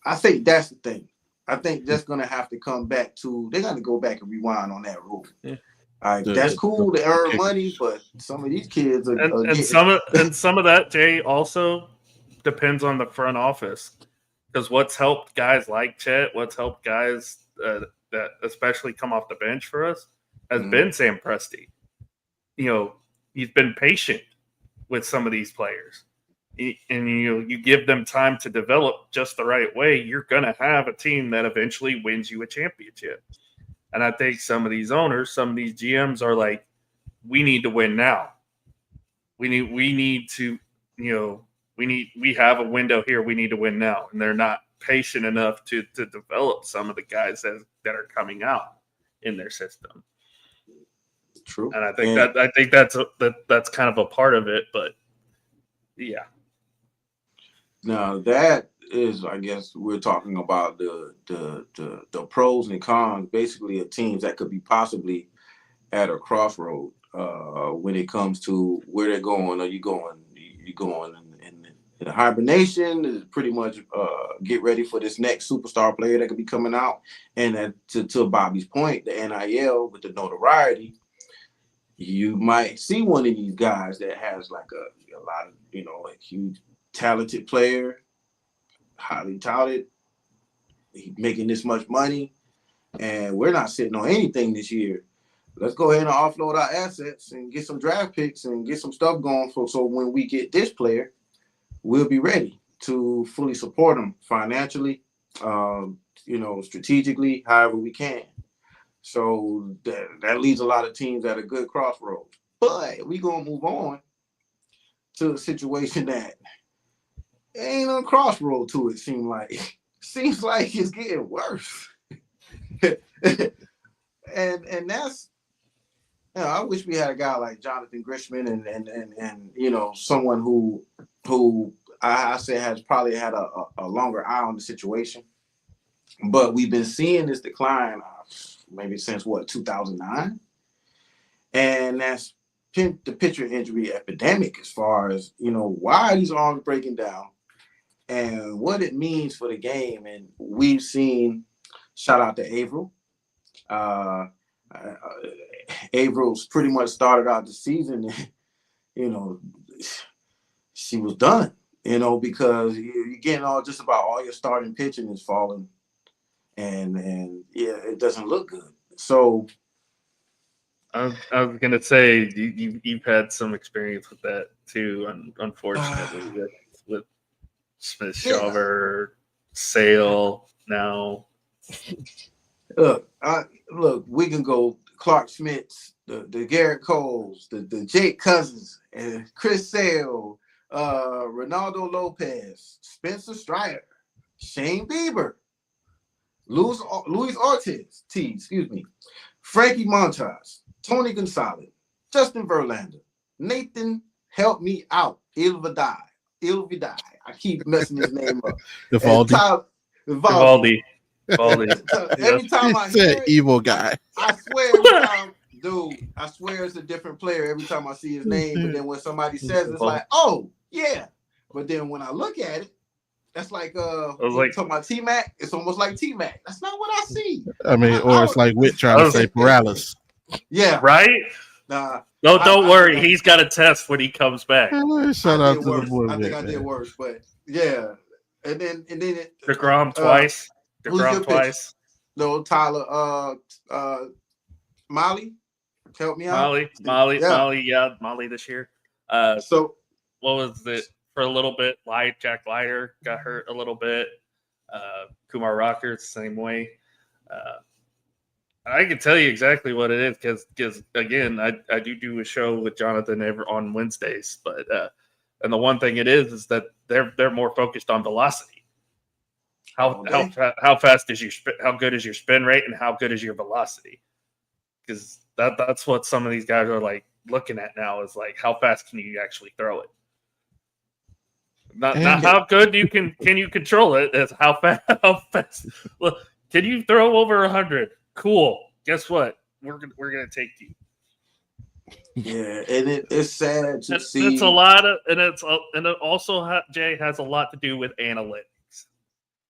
I think that's the thing. I think that's gonna have to come back to. They're gonna go back and rewind on that rule. Yeah. That's cool to earn money, but some of these kids are some of that, Jay, also depends on the front office. Because what's helped guys like Chet, what's helped guys that especially come off the bench for us, has been Sam Presti. He's been patient with some of these players. And you give them time to develop just the right way, you're going to have a team that eventually wins you a championship. And I think some of these owners, some of these GMs are like, we need to win now. We need to, we have a window here. We need to win now. And they're not patient enough to develop some of the guys that are coming out in their system. True. And I think that's kind of a part of it, but yeah. Now that is, I guess we're talking about the pros and cons, basically of teams that could be possibly at a crossroad when it comes to where they're going. Are you going in hibernation? Is pretty much get ready for this next superstar player that could be coming out. And to Bobby's point, the NIL with the notoriety, you might see one of these guys that has like a lot of, a huge talented player, highly touted, making this much money, and we're not sitting on anything this year. Let's go ahead and offload our assets and get some draft picks and get some stuff going so when we get this player, we'll be ready to fully support them financially, strategically, however we can. So that leaves a lot of teams at a good crossroads. But we're going to move on to a situation that ain't a crossroad to it, seems like it's getting worse. and that's, I wish we had a guy like Jonathan Grisham and someone who I say has probably had a longer eye on the situation. But we've been seeing this decline maybe since 2009, and that's the pitcher injury epidemic as far as why these arms breaking down and what it means for the game. And we've seen, shout out to Averill. Averill's pretty much started out the season, she was done, because you're getting just about all your starting pitching is falling. And it doesn't look good. So I was gonna say you've had some experience with that too, unfortunately, with Smith Shawver, Sale now. Look, we can go Clark Schmitz, the Garrett Coles, the Jake Cousins, and Chris Sale, Ronaldo Lopez, Spencer Strider, Shane Bieber, Luis Ortiz, Frankie Montas, Tony Gonzalez, Justin Verlander, Nathan, help me out, Ilvidai. I keep messing his name up. Vivaldi. Every time I hear it, evil guy. I swear every time, dude, I swear it's a different player every time I see his name. But then when somebody says it's like, oh yeah. But then when I look at it, that's like talking about T-Mac. It's almost like T-Mac. That's not what I see. I mean, it's like Witt trying to say Morales. Yeah. Right? Nah. No, don't worry. He's got a test when he comes back. Shout out to the boy. I think I did worse, but yeah. And then DeGrom twice. DeGrom twice. No, Tyler. Molly, help me out. Molly this year. So what was it for a little bit? Jack Leiter got hurt a little bit. Kumar Rockers same way. I can tell you exactly what it is because again, I do a show with Jonathan on Wednesdays, but and the one thing it is that they're more focused on velocity. How fast is how good is your spin rate and how good is your velocity? Because that's what some of these guys are like looking at now is like how fast can you actually throw it? Not how good can you control it. It's how fast. Look, can you throw over 100? Cool. Guess what? We're gonna take you. Yeah, and it's sad to see. It's a lot of, and it also Jay has a lot to do with analytics.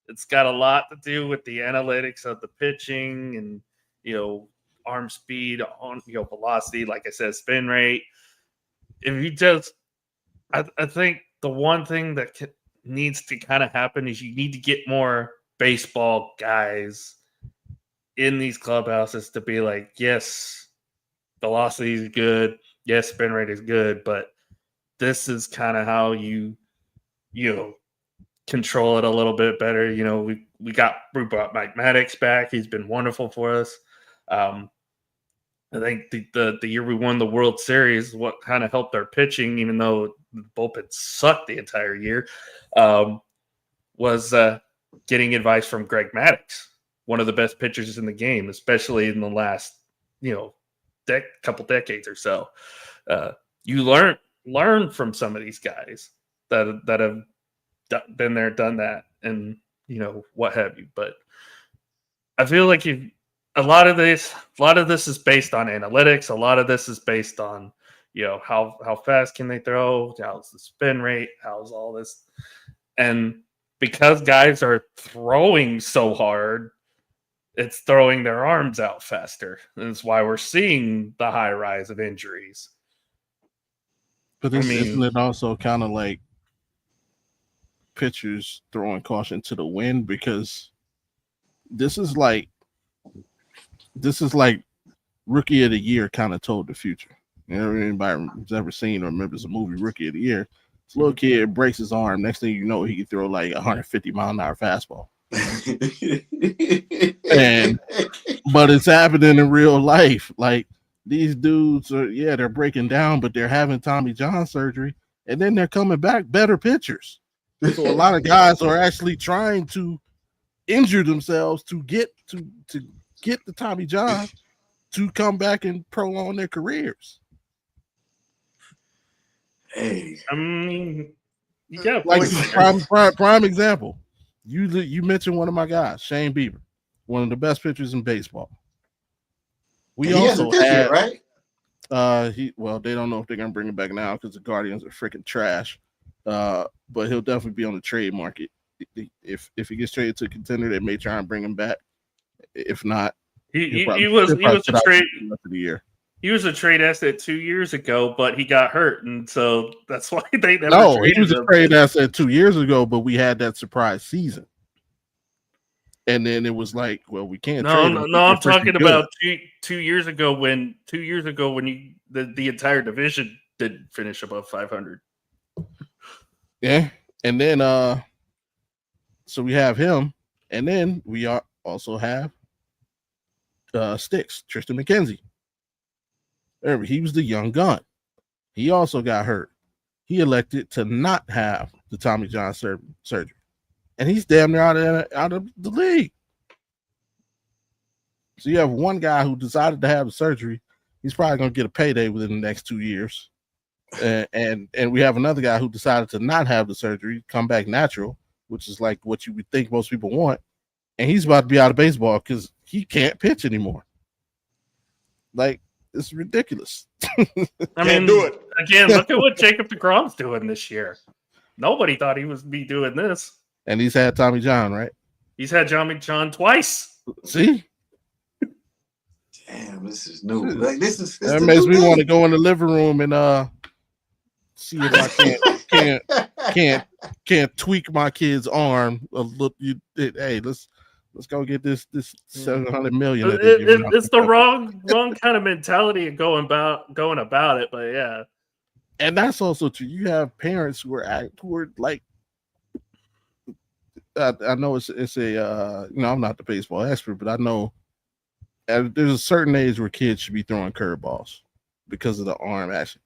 It's got a lot to do with the analytics of the pitching and arm speed on velocity. Like I said, spin rate. If you just, I think the one thing that needs to kind of happen is you need to get more baseball guys in these clubhouses to be like, yes, velocity is good. Yes, spin rate is good, but this is kind of how you control it a little bit better. We brought Mike Maddox back. He's been wonderful for us. I think the year we won the World Series, what kind of helped our pitching, even though the bullpen sucked the entire year, was getting advice from Greg Maddux, one of the best pitchers in the game, especially in the last, couple decades or so. You learn from some of these guys that have been there, done that, and what have you. But I feel like a lot of this is based on analytics. A lot of this is based on how fast can they throw, how's the spin rate, how's all this, and because guys are throwing so hard, it's throwing their arms out faster. That's why we're seeing the high rise of injuries. But isn't it also kind of like pitchers throwing caution to the wind? Because this is like Rookie of the Year kind of told the future. Anybody who's ever seen or remembers the movie Rookie of the Year, this little kid breaks his arm. Next thing you know, he can throw like 150 mile an hour fastball. But it's happening in real life. Like these dudes they're breaking down, but they're having Tommy John surgery, and then they're coming back better pitchers. So a lot of guys are actually trying to injure themselves to get the Tommy John to come back and prolong their careers. Hey, yeah, like prime example. You mentioned one of my guys, Shane Bieber, one of the best pitchers in baseball. He also had right. They don't know if they're gonna bring him back now because the Guardians are freaking trash. But he'll definitely be on the trade market. If he gets traded to a contender, they may try and bring him back. If not, he was a trade of the year. He was a trade asset 2 years ago, but he got hurt, and so that's why they never. No, he was a trade asset 2 years ago, but we had that surprise season. And then it was like, well, we can't No, trade no, him. no. I'm He's freaking talking good. about 2 years ago when the entire division didn't finish above 500. Yeah. And then so we have him, and then we also have Sticks, Tristan McKenzie. Remember, he was the young gun. He also got hurt. He elected to not have the Tommy John surgery. And he's damn near out of the league. So you have one guy who decided to have the surgery. He's probably going to get a payday within the next 2 years. And we have another guy who decided to not have the surgery, come back natural, which is like what you would think most people want. And he's about to be out of baseball because he can't pitch anymore. Like, it's ridiculous. I mean, do it again. Look at what Jacob deGrom's doing this year. Nobody thought he would be doing this. And he's had Tommy John, right? He's had Tommy John twice. See? Damn, this is new. Like this that makes me want to go in the living room and see if I can't tweak my kid's arm a little. Hey, let's go get this $700 million. It's the wrong kind of mentality of going about it, but yeah. And that's also true. You have parents who are like, I know it's a I'm not the baseball expert, but I know there's a certain age where kids should be throwing curveballs because of the arm action.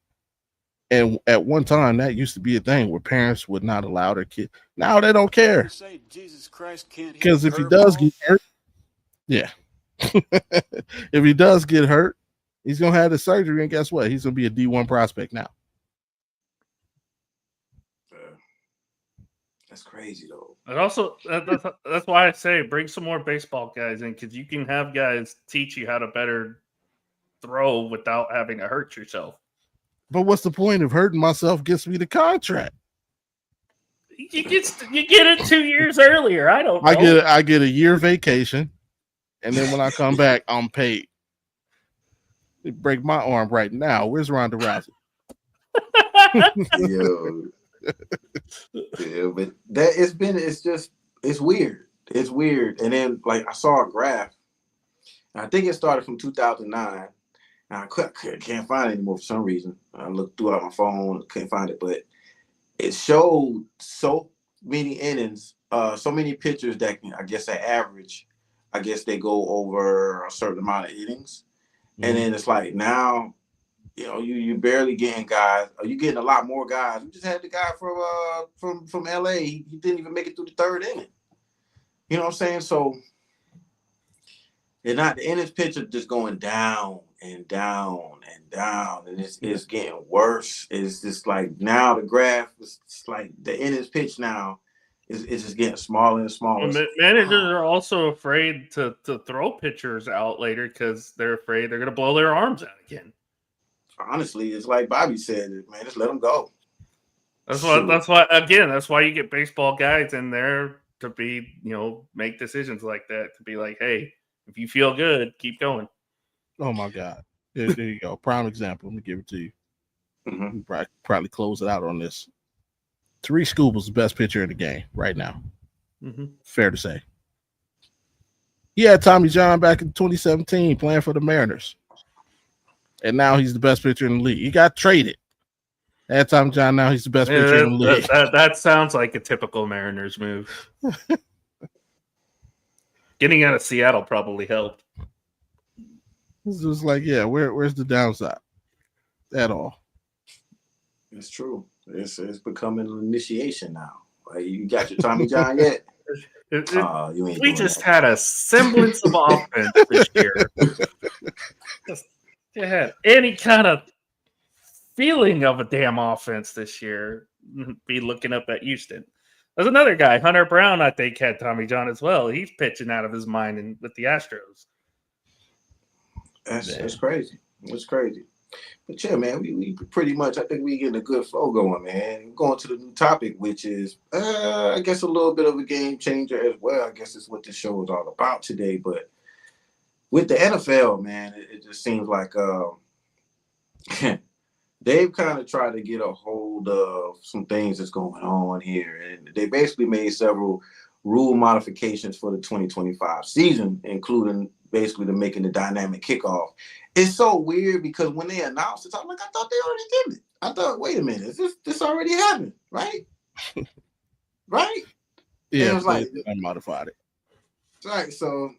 And at one time, that used to be a thing where parents would not allow their kid. Now they don't care. Because if he does get hurt, yeah. If he does get hurt, he's going to have the surgery. And guess what? He's going to be a D1 prospect now. That's crazy, though. And also, that's why I say bring some more baseball guys in, because you can have guys teach you how to better throw without having to hurt yourself. But what's the point of hurting myself gets me the contract? You get it 2 years earlier. I don't know. I get a year vacation, and then when I come back, I'm paid. They break my arm right now. Where's Ronda Rousey? Yo. Yeah, but it's weird. It's weird. And then like I saw a graph. I think it started from 2009. I can't find it anymore for some reason. I looked throughout my phone, couldn't find it, but it showed so many innings, so many pitchers that I guess at average, I guess they go over a certain amount of innings. Mm-hmm. And then it's like now, you barely getting guys. You getting a lot more guys. We just had the guy from LA. He didn't even make it through the third inning. You know what I'm saying? So the innings pitch are just going down and down and down, and it's getting worse. It's just like now the graph is like the innings pitch now is just getting smaller and smaller. Well, managers are also afraid to throw pitchers out later because they're afraid they're going to blow their arms out again. Honestly, it's like Bobby said, man, just let them go. That's why you get baseball guys in there to be, make decisions like that, to be like, hey, if you feel good, keep going. Oh my God. There you go. Prime example. Let me give it to you. Mm-hmm. We'll probably close it out on this. Tariq Scooble's the best pitcher in the game right now. Mm-hmm. Fair to say. He had Tommy John back in 2017 playing for the Mariners. And now he's the best pitcher in the league. He got traded. At Tommy John, now he's the best pitcher in the league. That sounds like a typical Mariners move. Getting out of Seattle probably helped. It's just like, yeah, where's the downside? At all. It's true. It's becoming an initiation now. Like, you got your Tommy John yet? We just had a semblance of offense this year. You had any kind of feeling of a damn offense this year, be looking up at Houston. There's another guy, Hunter Brown, I think, had Tommy John as well. He's pitching out of his mind with the Astros. That's crazy. It's crazy. But yeah, man, we pretty much, I think we getting a good flow going, man. We're going to the new topic, which is, I guess, a little bit of a game changer as well. I guess it's what this show is all about today. But with the NFL, man, it just seems like they've kind of tried to get a hold of some things that's going on here. And they basically made several rule modifications for the 2025 season, including basically the making the dynamic kickoff. It's so weird because when they announced it, I'm like, I thought they already did it. I thought, wait a minute, this already happened, right? Right? Yeah, And it was like, they unmodified it. right. So,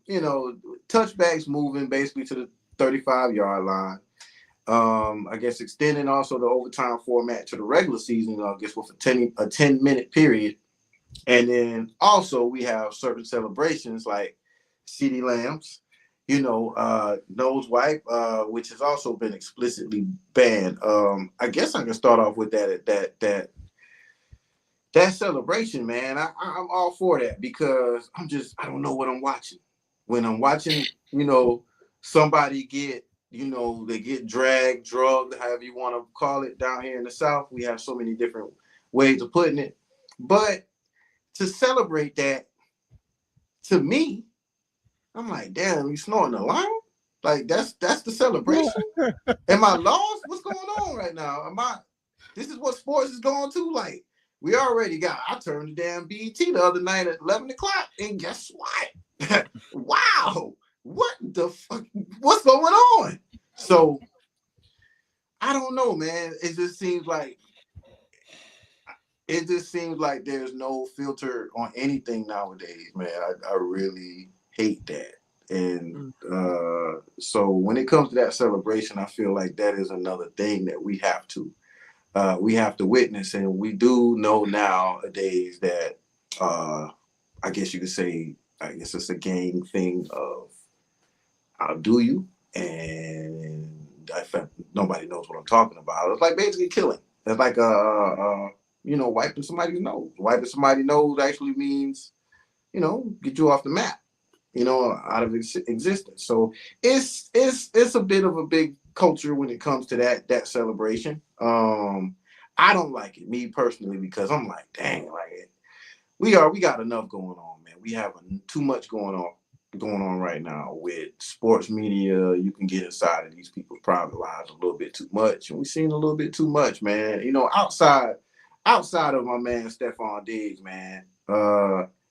touchbacks moving basically to the 35-yard line. I guess extending also the overtime format to the regular season, I guess with a 10-minute period. And then also we have certain celebrations like CeeDee Lamb's, nose wipe, which has also been explicitly banned. I guess I can start off with that celebration, man. I'm all for that because I don't know what I'm watching. When I'm watching, somebody they get dragged, drugged, however you want to call it down here in the South. We have so many different ways of putting it. But to celebrate that, to me, I'm like, damn, you snorting a line? Like that's the celebration? Am I lost? What's going on right now? This is what sports is going to? Like, I turned the damn BET the other night at 11 o'clock, and guess what? Wow, what the fuck? What's going on? So, I don't know, man. It just seems like there's no filter on anything nowadays, man. I really hate that. And so when it comes to that celebration, I feel like that is another thing that we have to witness. And we do know nowadays that I guess you could say, I guess it's a gang thing of how do you? And I fact, nobody knows what I'm talking about. It's like basically killing. It's like wiping somebody's nose. Wiping somebody's nose actually means, get you off the map, out of existence. So it's a bit of a big culture when it comes to that celebration. I don't like it, me personally, because I'm like, dang, like we got enough going on, man. We have too much going on right now with sports media. You can get inside of these people's private lives a little bit too much, and we've seen a little bit too much, man. Outside of my man Stephon Diggs, man.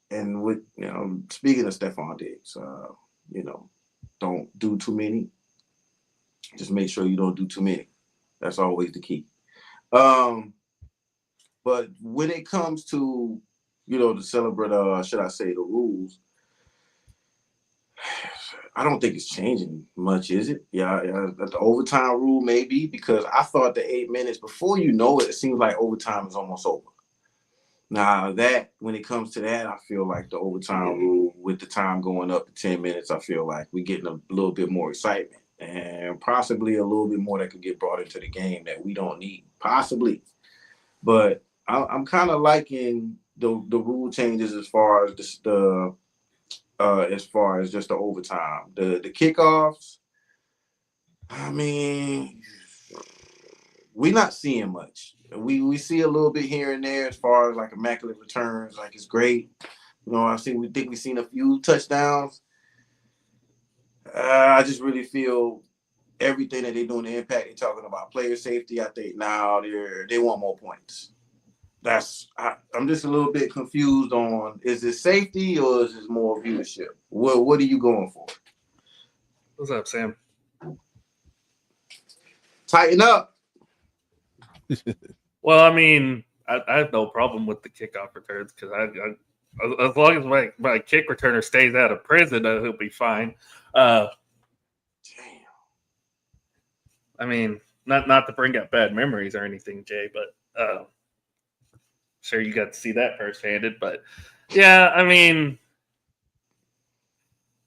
And with speaking of Stephon Diggs, don't do too many. Just make sure you don't do too many. That's always the key. But when it comes to to celebrate, should I say, the rules, I don't think it's changing much, is it? Yeah, the overtime rule maybe, because I thought the 8 minutes, before it seems like overtime is almost over. Now that when it comes to that, I feel like the overtime rule with the time going up to 10 minutes, I feel like we're getting a little bit more excitement and possibly a little bit more that could get brought into the game that we don't need, possibly. But I'm kind of liking the rule changes as far as just the overtime, the kickoffs. I mean, we're not seeing much. We see a little bit here and there as far as like immaculate returns, like it's great. We think we've seen a few touchdowns. I just really feel everything that they do in the Impact, they're talking about player safety. I think now they want more points. I'm just a little bit confused on, is it safety or is it more viewership? What are you going for? What's up, Sam? Tighten up. Well, I mean, I have no problem with the kickoff returns because as long as my kick returner stays out of prison, he'll be fine. Damn. I mean, not to bring up bad memories or anything, Jay, but sure you got to see that firsthand. But yeah, I mean,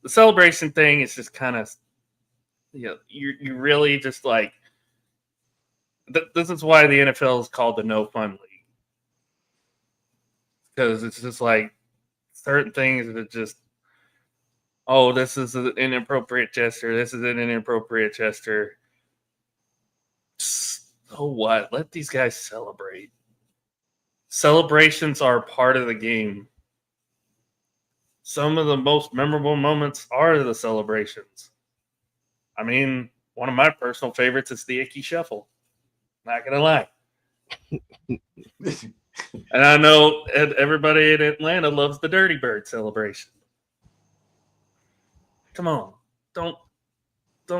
the celebration thing is just kind of, you really just like. This is why the NFL is called the no fun league, because it's just like certain things that just, this is an inappropriate gesture. This is an inappropriate gesture. So what? Let these guys celebrate. Celebrations are part of the game. Some of the most memorable moments are the celebrations. I mean, one of my personal favorites is the Icky Shuffle. Not gonna lie. And I know everybody in Atlanta loves the Dirty Bird celebration. Come on, don't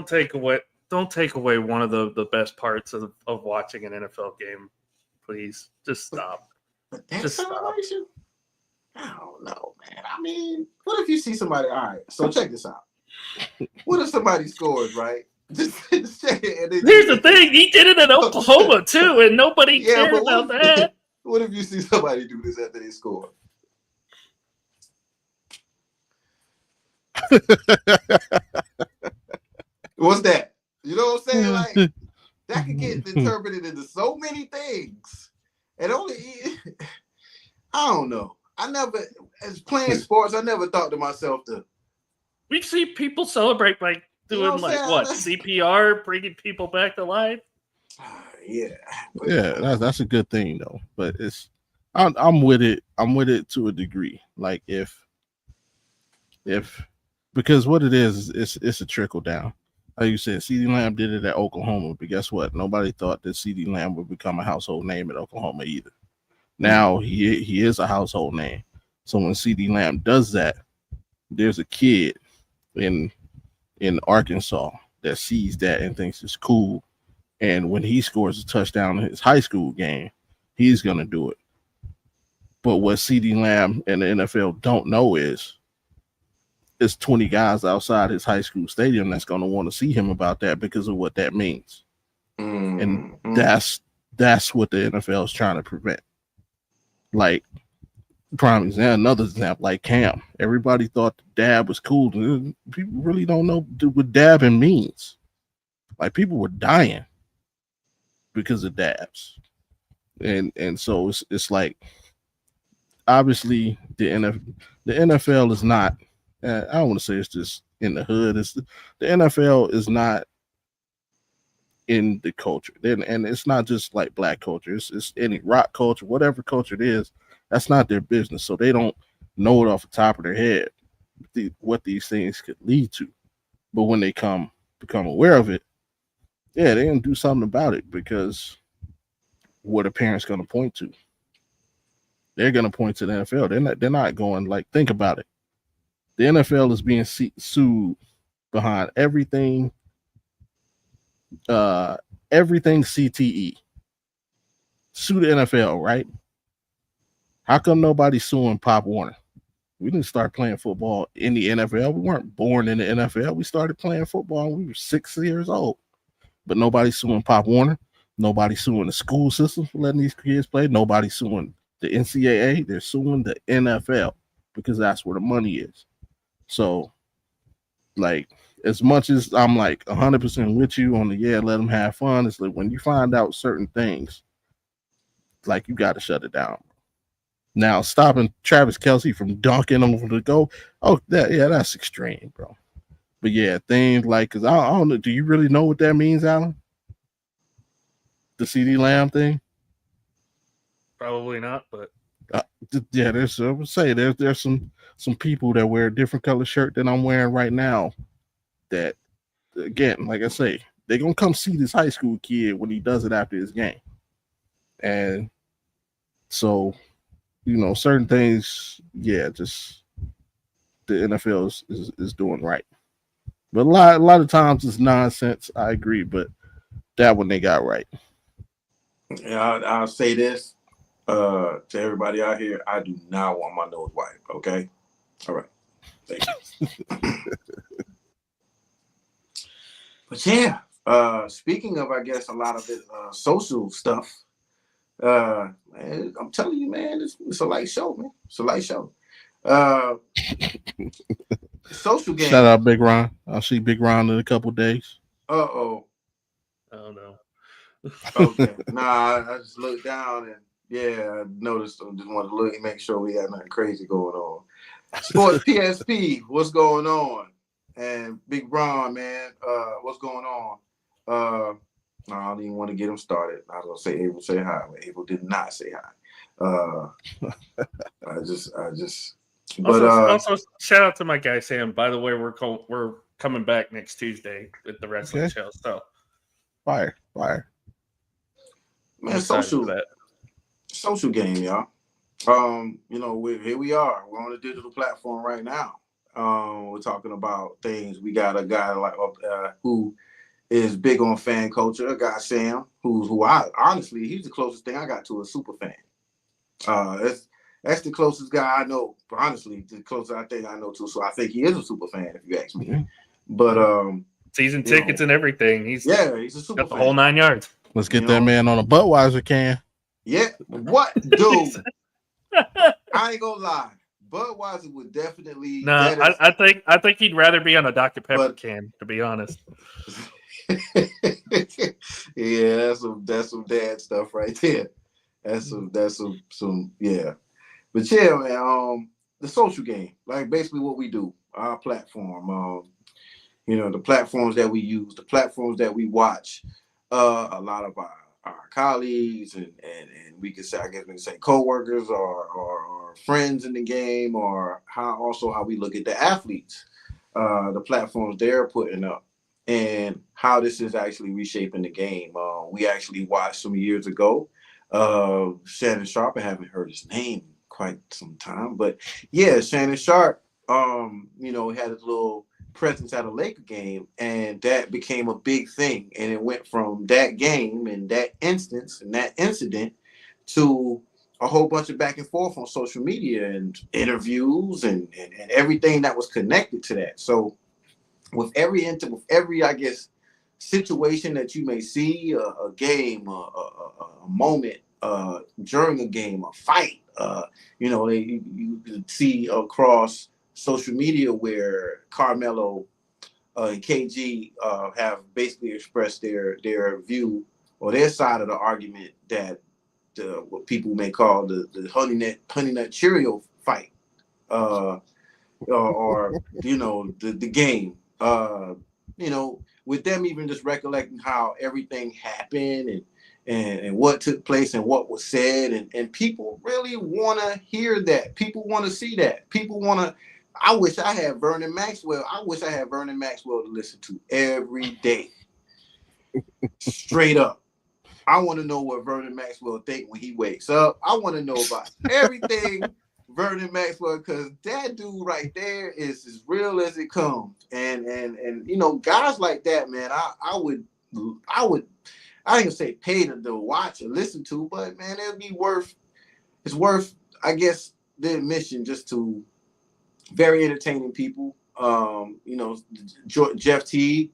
take away one of the best parts of watching an NFL game, please. Just stop. But that Just celebration, I don't know, man. I mean, what if you see somebody? All right, so check this out. What if somebody scores, right? Just check it. And then Here's the thing: he did it in Oklahoma too, and nobody cared but about that. What if you see somebody do this after they score? What's that? You know what I'm saying? Like that could get interpreted into so many things. And only I don't know. I never, as playing sports, I never thought to myself to. We see people celebrate by doing CPR, bringing people back to life. Yeah, that's a good thing though. But I'm with it. I'm with it to a degree. Like if because what it is it's a trickle down. Like you said, CeeDee Lamb did it at Oklahoma, but guess what? Nobody thought that CeeDee Lamb would become a household name at Oklahoma either. Now he is a household name. So when CeeDee Lamb does that, there's a kid in Arkansas that sees that and thinks it's cool. And when he scores a touchdown in his high school game, he's gonna do it. But what CeeDee Lamb and the NFL don't know is there's 20 guys outside his high school stadium that's gonna want to see him about that because of what that means. And that's what the NFL is trying to prevent. Like prime example, another example, like Cam. Everybody thought the dab was cool. People really don't know what dabbing means. Like people were dying because of dabs, and so it's like obviously the NFL is not. I don't want to say it's just in the hood. The NFL is not in the culture. And it's not just like black culture. It's any rock culture, whatever culture it is. That's not their business. So they don't know it off the top of their head what these things could lead to. But when they become aware of it, yeah, they're gonna do something about it because what are parents gonna point to? They're gonna point to the NFL. They're not going like think about it. The NFL is being sued behind everything CTE. Sue the NFL, right? How come nobody's suing Pop Warner? We didn't start playing football in the NFL. We weren't born in the NFL. We started playing football when we were 6 years old. But nobody's suing Pop Warner. Nobody's suing the school system for letting these kids play. Nobody's suing the NCAA. They're suing the NFL because that's where the money is. So, like, as much as I'm like 100% with you on the let them have fun, it's like when you find out certain things, like you got to shut it down. Now, stopping Travis Kelce from dunking over the goal, that's extreme, bro. But yeah, things like, because I don't know, do you really know what that means, Alan? The CeeDee Lamb thing? Probably not, but there's I would say there's some people that wear a different color shirt than I'm wearing right now. That again, like I say, they're gonna come see this high school kid when he does it after his game, and so certain things, just the NFL is doing right, but a lot of times it's nonsense. I agree, but that one they got right. Yeah, I'll say this to everybody out here: I do not want my nose wiped. Okay, all right. Thank you. But yeah, speaking of, I guess a lot of it social stuff. Man, I'm telling you, man, it's a light show, man. It's a light show. Social game. Shout out Big Ron. I'll see Big Ron in a couple days. Oh no. Okay. Nah, I just looked down and I noticed. I just wanted to look and make sure we got nothing crazy going on. Sports PSP, what's going on? And Big Ron, man, what's going on? No, I don't even want to get him started. I was gonna say Abel say hi, but Abel did not say hi. I just. But also shout out to my guy Sam. By the way, we're coming back next Tuesday with the wrestling show. So fire. Man, social social game, y'all. Here we are. We're on a digital platform right now. We're talking about things. We got a guy like who is big on fan culture. A guy Sam, who I honestly, he's the closest thing I got to a super fan. That's the closest guy I know. Honestly, the closest I think I know to. So I think he is a super fan, if you ask me. Mm-hmm. But season tickets and everything. He's a super got the fan. whole 9 yards. Let's get that man on a Budweiser can. Yeah, what, dude? I ain't gonna lie. Budweiser would definitely. No, I think he'd rather be on a Dr. Pepper can, to be honest. Yeah, that's some dad stuff right there. That's some yeah. But yeah, man, the social game, like basically what we do, our platform, the platforms that we use, the platforms that we watch, a lot of our colleagues and we could say, I guess we can say coworkers or friends in the game, or how we look at the athletes, the platforms they're putting up, and how this is actually reshaping the game. We actually watched some years ago, Shannon Sharpe. I haven't heard his name in quite some time, but yeah, Shannon Sharpe, had his little presence at a Laker game, and that became a big thing. And it went from that game and that instance and that incident to a whole bunch of back and forth on social media and interviews and everything that was connected to that. So with every I guess situation that you may see, a game, a moment during a game, a fight, you can see across social media where Carmelo and KG have basically expressed their view or their side of the argument that what people may call the honey nut Cheerio fight, or the game. With them even just recollecting how everything happened and what took place and what was said, and people really want to hear that. People want to see that. People want to. I wish I had Vernon Maxwell. I wish I had Vernon Maxwell to listen to every day. Straight up. I want to know what Vernon Maxwell think when he wakes up. I want to know about everything Vernon Maxwell, because that dude right there is as real as it comes. And guys like that, man, I would I ain't gonna say pay to watch or listen to, but man, it's worth, I guess, the admission just to very entertaining people. Jeff Teague,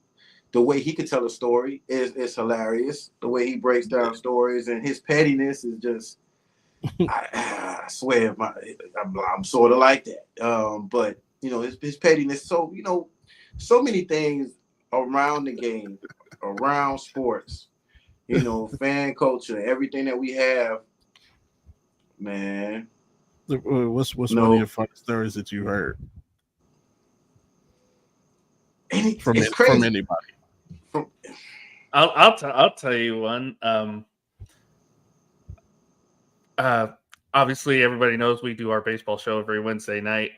the way he could tell a story is hilarious. The way he breaks down stories and his pettiness is just, I swear, I'm sort of like that. But his pettiness. So so many things around the game, around sports, fan culture, everything that we have, man. What's one of your funny stories that you heard from anybody? I'll tell you one. Obviously, everybody knows we do our baseball show every Wednesday night.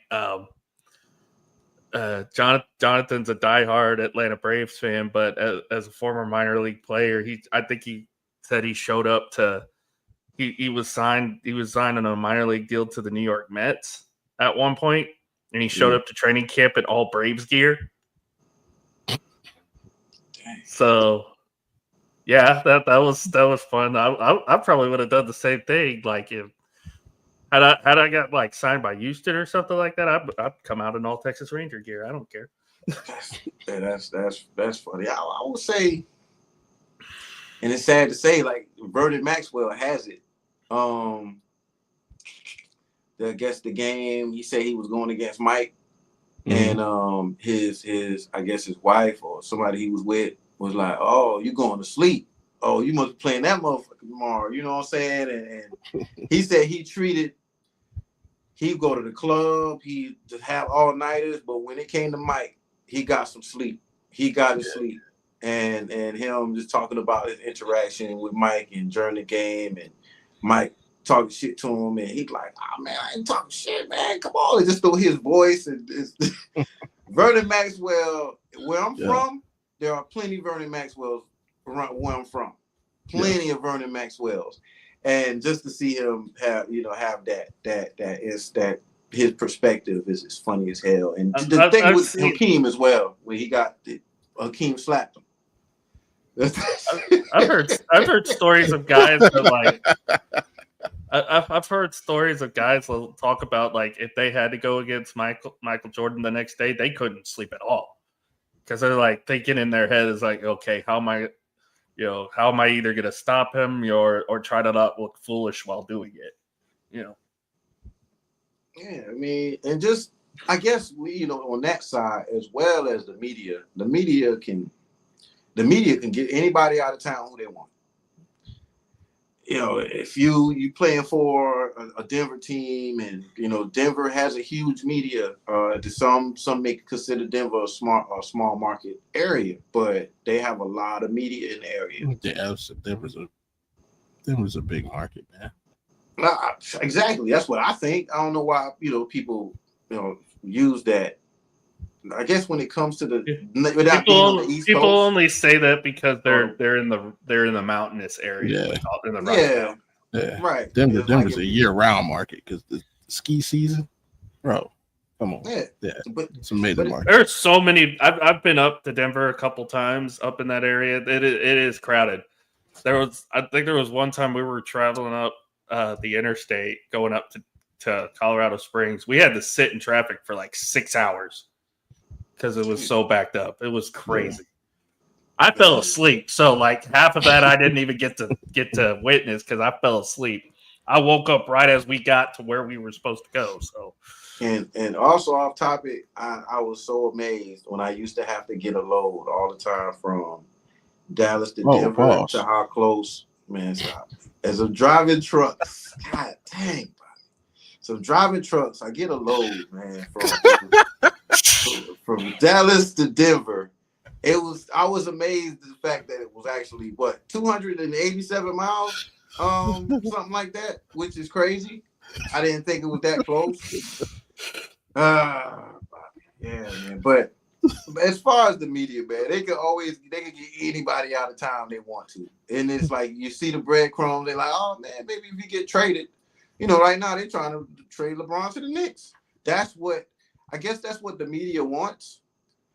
Jonathan's a diehard Atlanta Braves fan, but as a former minor league player, I think he said he showed up to. He was signed on a minor league deal to the New York Mets at one point, and he showed up to training camp in all Braves gear. Dang. So, yeah, that was fun. I probably would have done the same thing. Like if had I got like signed by Houston or something like that, I'd come out in all Texas Ranger gear. I don't care. That's funny. I would say, and it's sad to say, like Vernon Maxwell has it. I guess the game he said he was going against Mike, and his I guess his wife or somebody he was with was like, "Oh, you going to sleep? Oh, you must be playing that motherfucker tomorrow." You know what I'm saying? And he said he'd go to the club, he just have all nighters, but when it came to Mike, he got some sleep. He got his sleep. And him just talking about his interaction with Mike and during the game, and Mike talking shit to him, and he's like, "Oh man, I ain't talking shit, man. Come on!" And just through his voice, and Vernon Maxwell. Where I'm from, there are plenty of Vernon Maxwells around where I'm from. Plenty of Vernon Maxwells, And just to see him have that his perspective is funny as hell. And the thing I've with seen, Hakeem as well, when he got Hakeem slapped him. I've heard stories of guys that like I've heard stories of guys that talk about like if they had to go against Michael Jordan the next day, they couldn't sleep at all because they're like thinking in their head is like, okay, how am I either going to stop him or try to not look foolish while doing it, Yeah, I mean, and just I guess we, on that side as well as the media can get anybody out of town who they want. If you playing for a Denver team, and Denver has a huge media. Some may consider Denver a small market area, but they have a lot of media in the area. Yeah, Denver's a big market, man. Exactly, that's what I think. I don't know why people use that. I guess when it comes to without being on the East people Coast, only say that because they're in the mountainous area. Yeah. In the Rocky Yeah, right. Denver's a year-round market because the ski season, bro. Come on, yeah, but it's a major market. There's so many. I've been up to Denver a couple times up in that area. It is crowded. I think there was one time we were traveling up the interstate going up to Colorado Springs. We had to sit in traffic for like 6 hours because it was so backed up. It was crazy. I fell asleep. So like half of that I didn't even get to witness because I fell asleep. I woke up right as we got to where we were supposed to go. So and also off topic, I was so amazed when I used to have to get a load all the time from Dallas to Denver to how close, man, stop. As I'm driving trucks, god dang, bro. So driving trucks, I get a load, man, from Dallas to Denver. I was amazed at the fact that it was actually 287 miles, something like that, which is crazy. I didn't think it was that close. Yeah, man. But as far as the media, man, they can get anybody out of town they want to. And it's like you see the breadcrumbs, they're like, oh man, maybe if you get traded, right now they're trying to trade LeBron to the Knicks. That's what the media wants.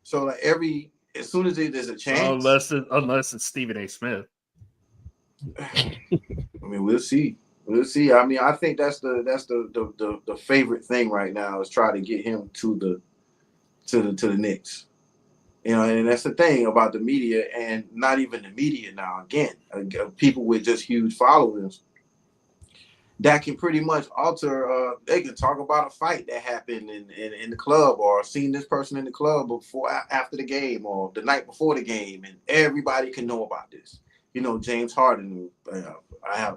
So like as soon as there's a chance, unless it's Stephen A. Smith. I mean, we'll see. We'll see. I mean, I think that's the favorite thing right now is try to get him to the Knicks. And that's the thing about the media, and not even the media now. Again, people with just huge followings that can pretty much alter. They can talk about a fight that happened in the club, or seen this person in the club after the game, or the night before the game, and everybody can know about this. James Harden. I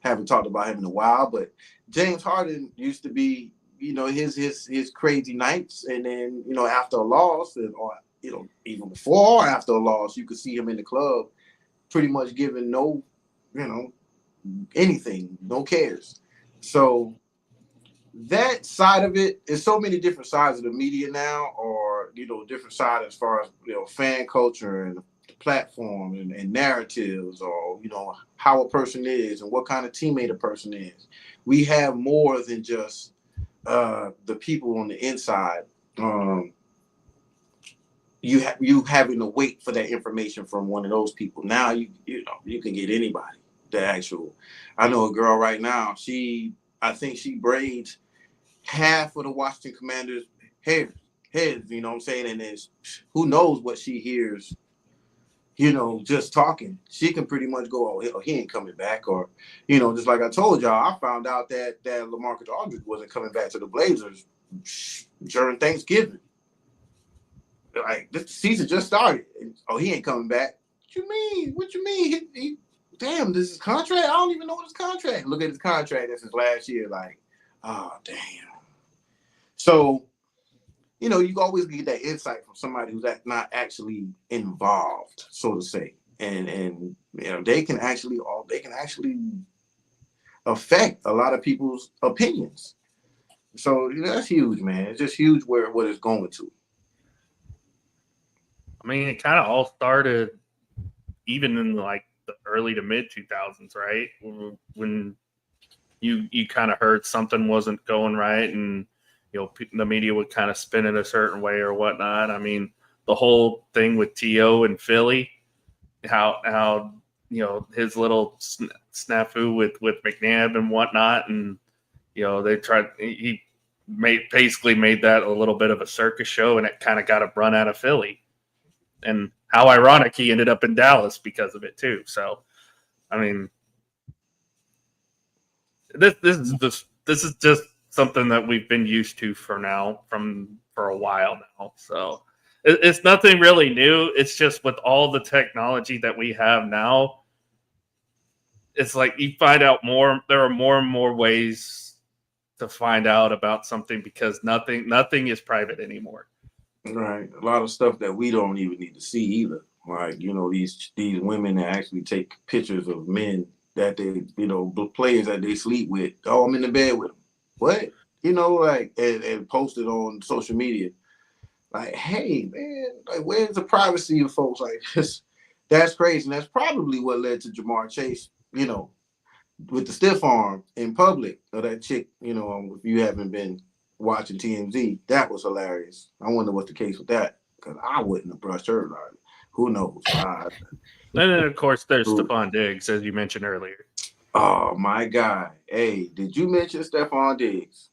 haven't talked about him in a while, but James Harden used to be, his crazy nights, and then after a loss, or even before or after a loss, you could see him in the club, pretty much giving no, anything, no cares. So that side of it is so many different sides of the media now, or different side as far as fan culture and platform and narratives, or how a person is and what kind of teammate a person is. We have more than just the people on the inside. You having to wait for that information from one of those people. Now you can get anybody. I know a girl right now. I think she braids half of the Washington Commanders' heads. You know what I'm saying? And then who knows what she hears. Just talking, she can pretty much go, oh, he ain't coming back. Or, just like I told y'all, I found out that LaMarcus Aldridge wasn't coming back to the Blazers during Thanksgiving. Like, this season just started. Oh, he ain't coming back. What you mean? Damn, this is contract? I don't even know what his contract. Look at his contract. This is last year. Like, oh, damn. So, you always get that insight from somebody who's not actually involved, so to say, and they can actually affect a lot of people's opinions. So that's huge, man. It's just huge what it's going to. I mean, it kind of all started even in like the early to mid 2000s, right? When you kind of heard something wasn't going right, and the media would kind of spin it a certain way or whatnot. I mean, the whole thing with T.O. and Philly, how his little snafu with McNabb and whatnot, and he basically made that a little bit of a circus show, and it kind of got a run out of Philly. And how ironic he ended up in Dallas because of it too. So, I mean, this is just something that we've been used to for a while now. So it's nothing really new. It's just with all the technology that we have now, it's like you find out more. There are more and more ways to find out about something because nothing is private anymore. Right. A lot of stuff that we don't even need to see either. Like, these women that actually take pictures of men that they, players that they sleep with. Oh, I'm in the bed with them. What? And post it on social media. Like, hey, man, like, where's the privacy of folks like this? That's crazy. And that's probably what led to Jamar Chase, with the stiff arm in public of that chick, if you haven't been watching TMZ, that was hilarious. I wonder what's the case with that, because I wouldn't have brushed her. Like, who knows? And then, of course, there's Stephon Diggs, as you mentioned earlier. Oh, my God. Hey, did you mention Stephon Diggs?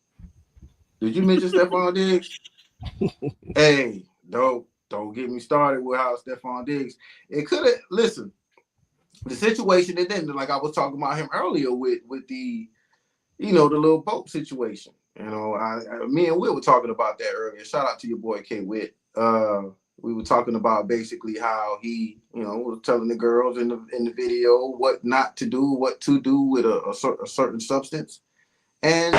Hey, don't get me started with how Stephon Diggs. It could have, listen, the situation, and then, like I was talking about him earlier with the, the little boat situation. Me and Will were talking about that earlier. Shout out to your boy K Witt. We were talking about basically how he, was telling the girls in the video what not to do, what to do with a certain substance. And I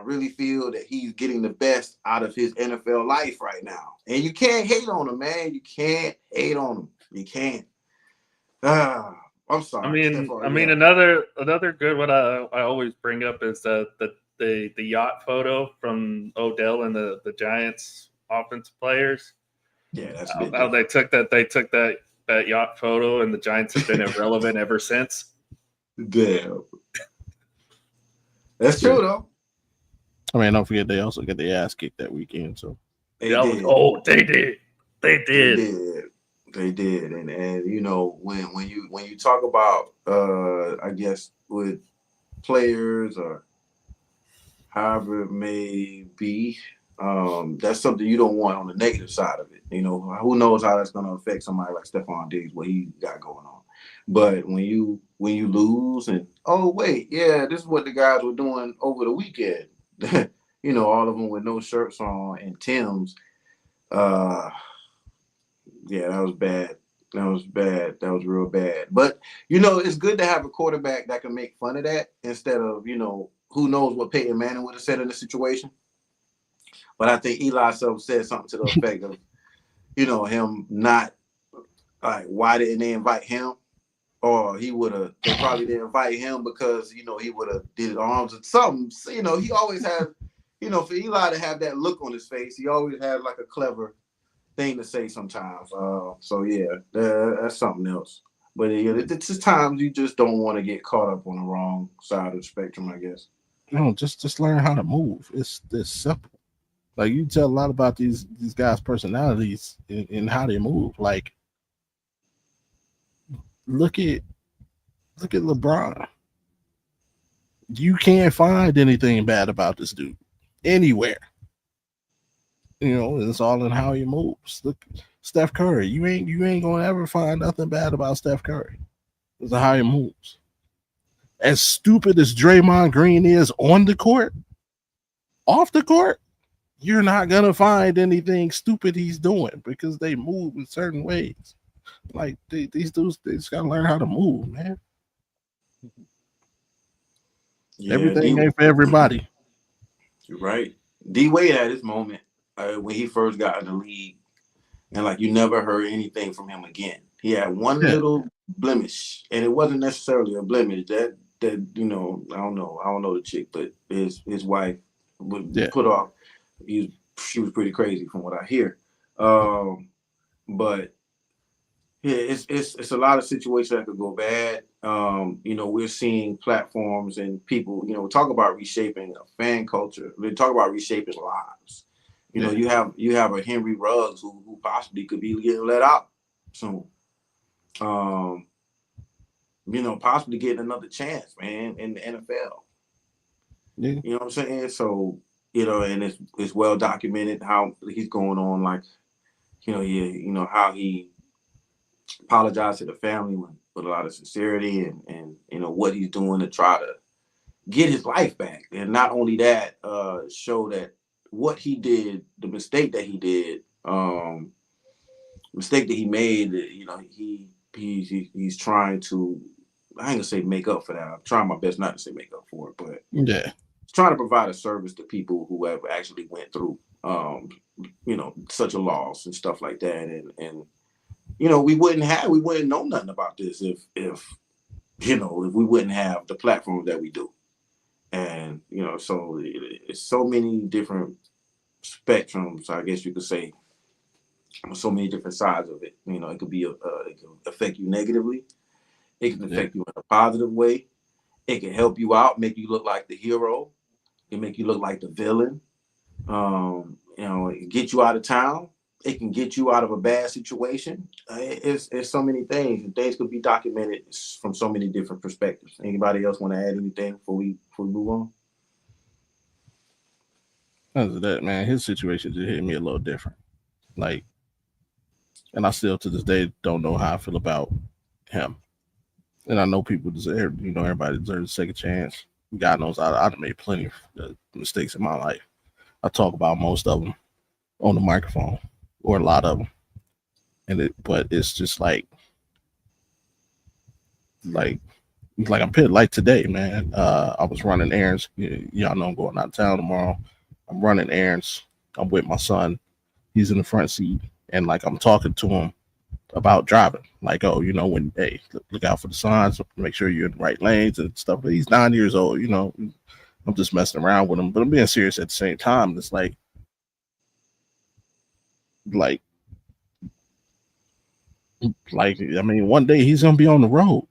really feel that he's getting the best out of his NFL life right now. And you can't hate on him, man. You can't hate on him. You can't. I'm sorry. I mean, another good one I always bring up is the yacht photo from Odell and the Giants offensive players. Yeah, that's how they took that yacht photo, and the Giants have been irrelevant ever since. Damn. That's true though. I mean, don't forget they also get their ass kicked that weekend. So they did. They did. And when you talk about I guess with players or however it may be, that's something you don't want on the negative side of it. Who knows how that's going to affect somebody like Stephon Diggs, what he got going on. But when you lose and this is what the guys were doing over the weekend. All of them with no shirts on and Timbs. Yeah, that was bad. That was real bad. But it's good to have a quarterback that can make fun of that instead of who knows what Peyton Manning would have said in the situation. But I think Eli said something to the effect of, him not like, why didn't they invite him? Or they probably didn't invite him because, he would have did arms or something. So, he always has, for Eli to have that look on his face, he always has like a clever thing to say sometimes. That's something else. But it's just times you just don't want to get caught up on the wrong side of the spectrum, I guess. No, just learn how to move. It's this simple. Like, you tell a lot about these guys' personalities and how they move. Like, look at LeBron. You can't find anything bad about this dude anywhere. It's all in how he moves. Look, Steph Curry. You ain't gonna ever find nothing bad about Steph Curry. It's how he moves. As stupid as Draymond Green is on the court, off the court, you're not gonna find anything stupid he's doing because they move in certain ways. Like, these dudes, they just gotta learn how to move, man. Yeah, everything ain't for everybody. You're right. D Wade had his moment when he first got in the league, and you never heard anything from him again. He had one little blemish, and it wasn't necessarily a blemish. That that I don't know the chick, but his wife would Yeah. put off. She was pretty crazy from what I hear. But yeah, it's a lot of situations that could go bad. We're seeing platforms and people, talk about reshaping a fan culture. They talk about reshaping lives. You have a Henry Ruggs who possibly could be getting let out soon. Possibly getting another chance, man, in the NFL. Yeah. You know what I'm saying? So, and it's well documented how he's going on, like, how he apologized to the family with a lot of sincerity and what he's doing to try to get his life back. And not only that, show that what he did, the mistake that he did, mistake that he made, he's trying to, I ain't gonna say make up for that. I'm trying my best not to say make up for it, but Yeah. trying to provide a service to people who have actually went through, such a loss and stuff like that. And we wouldn't know nothing about this if we wouldn't have the platform that we do. And, so it's so many different spectrums, I guess you could say, so many different sides of it. It could be, it can affect you negatively. It can affect you in a positive way. It can help you out, make you look like the hero. It can make you look like the villain. It can get you out of town. It can get you out of a bad situation. It's so many things, and things could be documented from so many different perspectives. Anybody else want to add anything before we move on? Because of that, man, his situation just hit me a little different. Like, and I still to this day don't know how I feel about him. And I know people deserve, everybody deserves a second chance. God knows I've made plenty of mistakes in my life. I talk about most of them on the microphone, or a lot of them. But it's just like I'm pissed. Like today, man, I was running errands. Y'all know I'm going out of town tomorrow. I'm running errands. I'm with my son. He's in the front seat, and like I'm talking to him about driving. Like, when look out for the signs, make sure you're in the right lanes and stuff. But he's 9 years old. I'm just messing around with him, but I'm being serious at the same time. It's like I mean, one day he's gonna be on the road,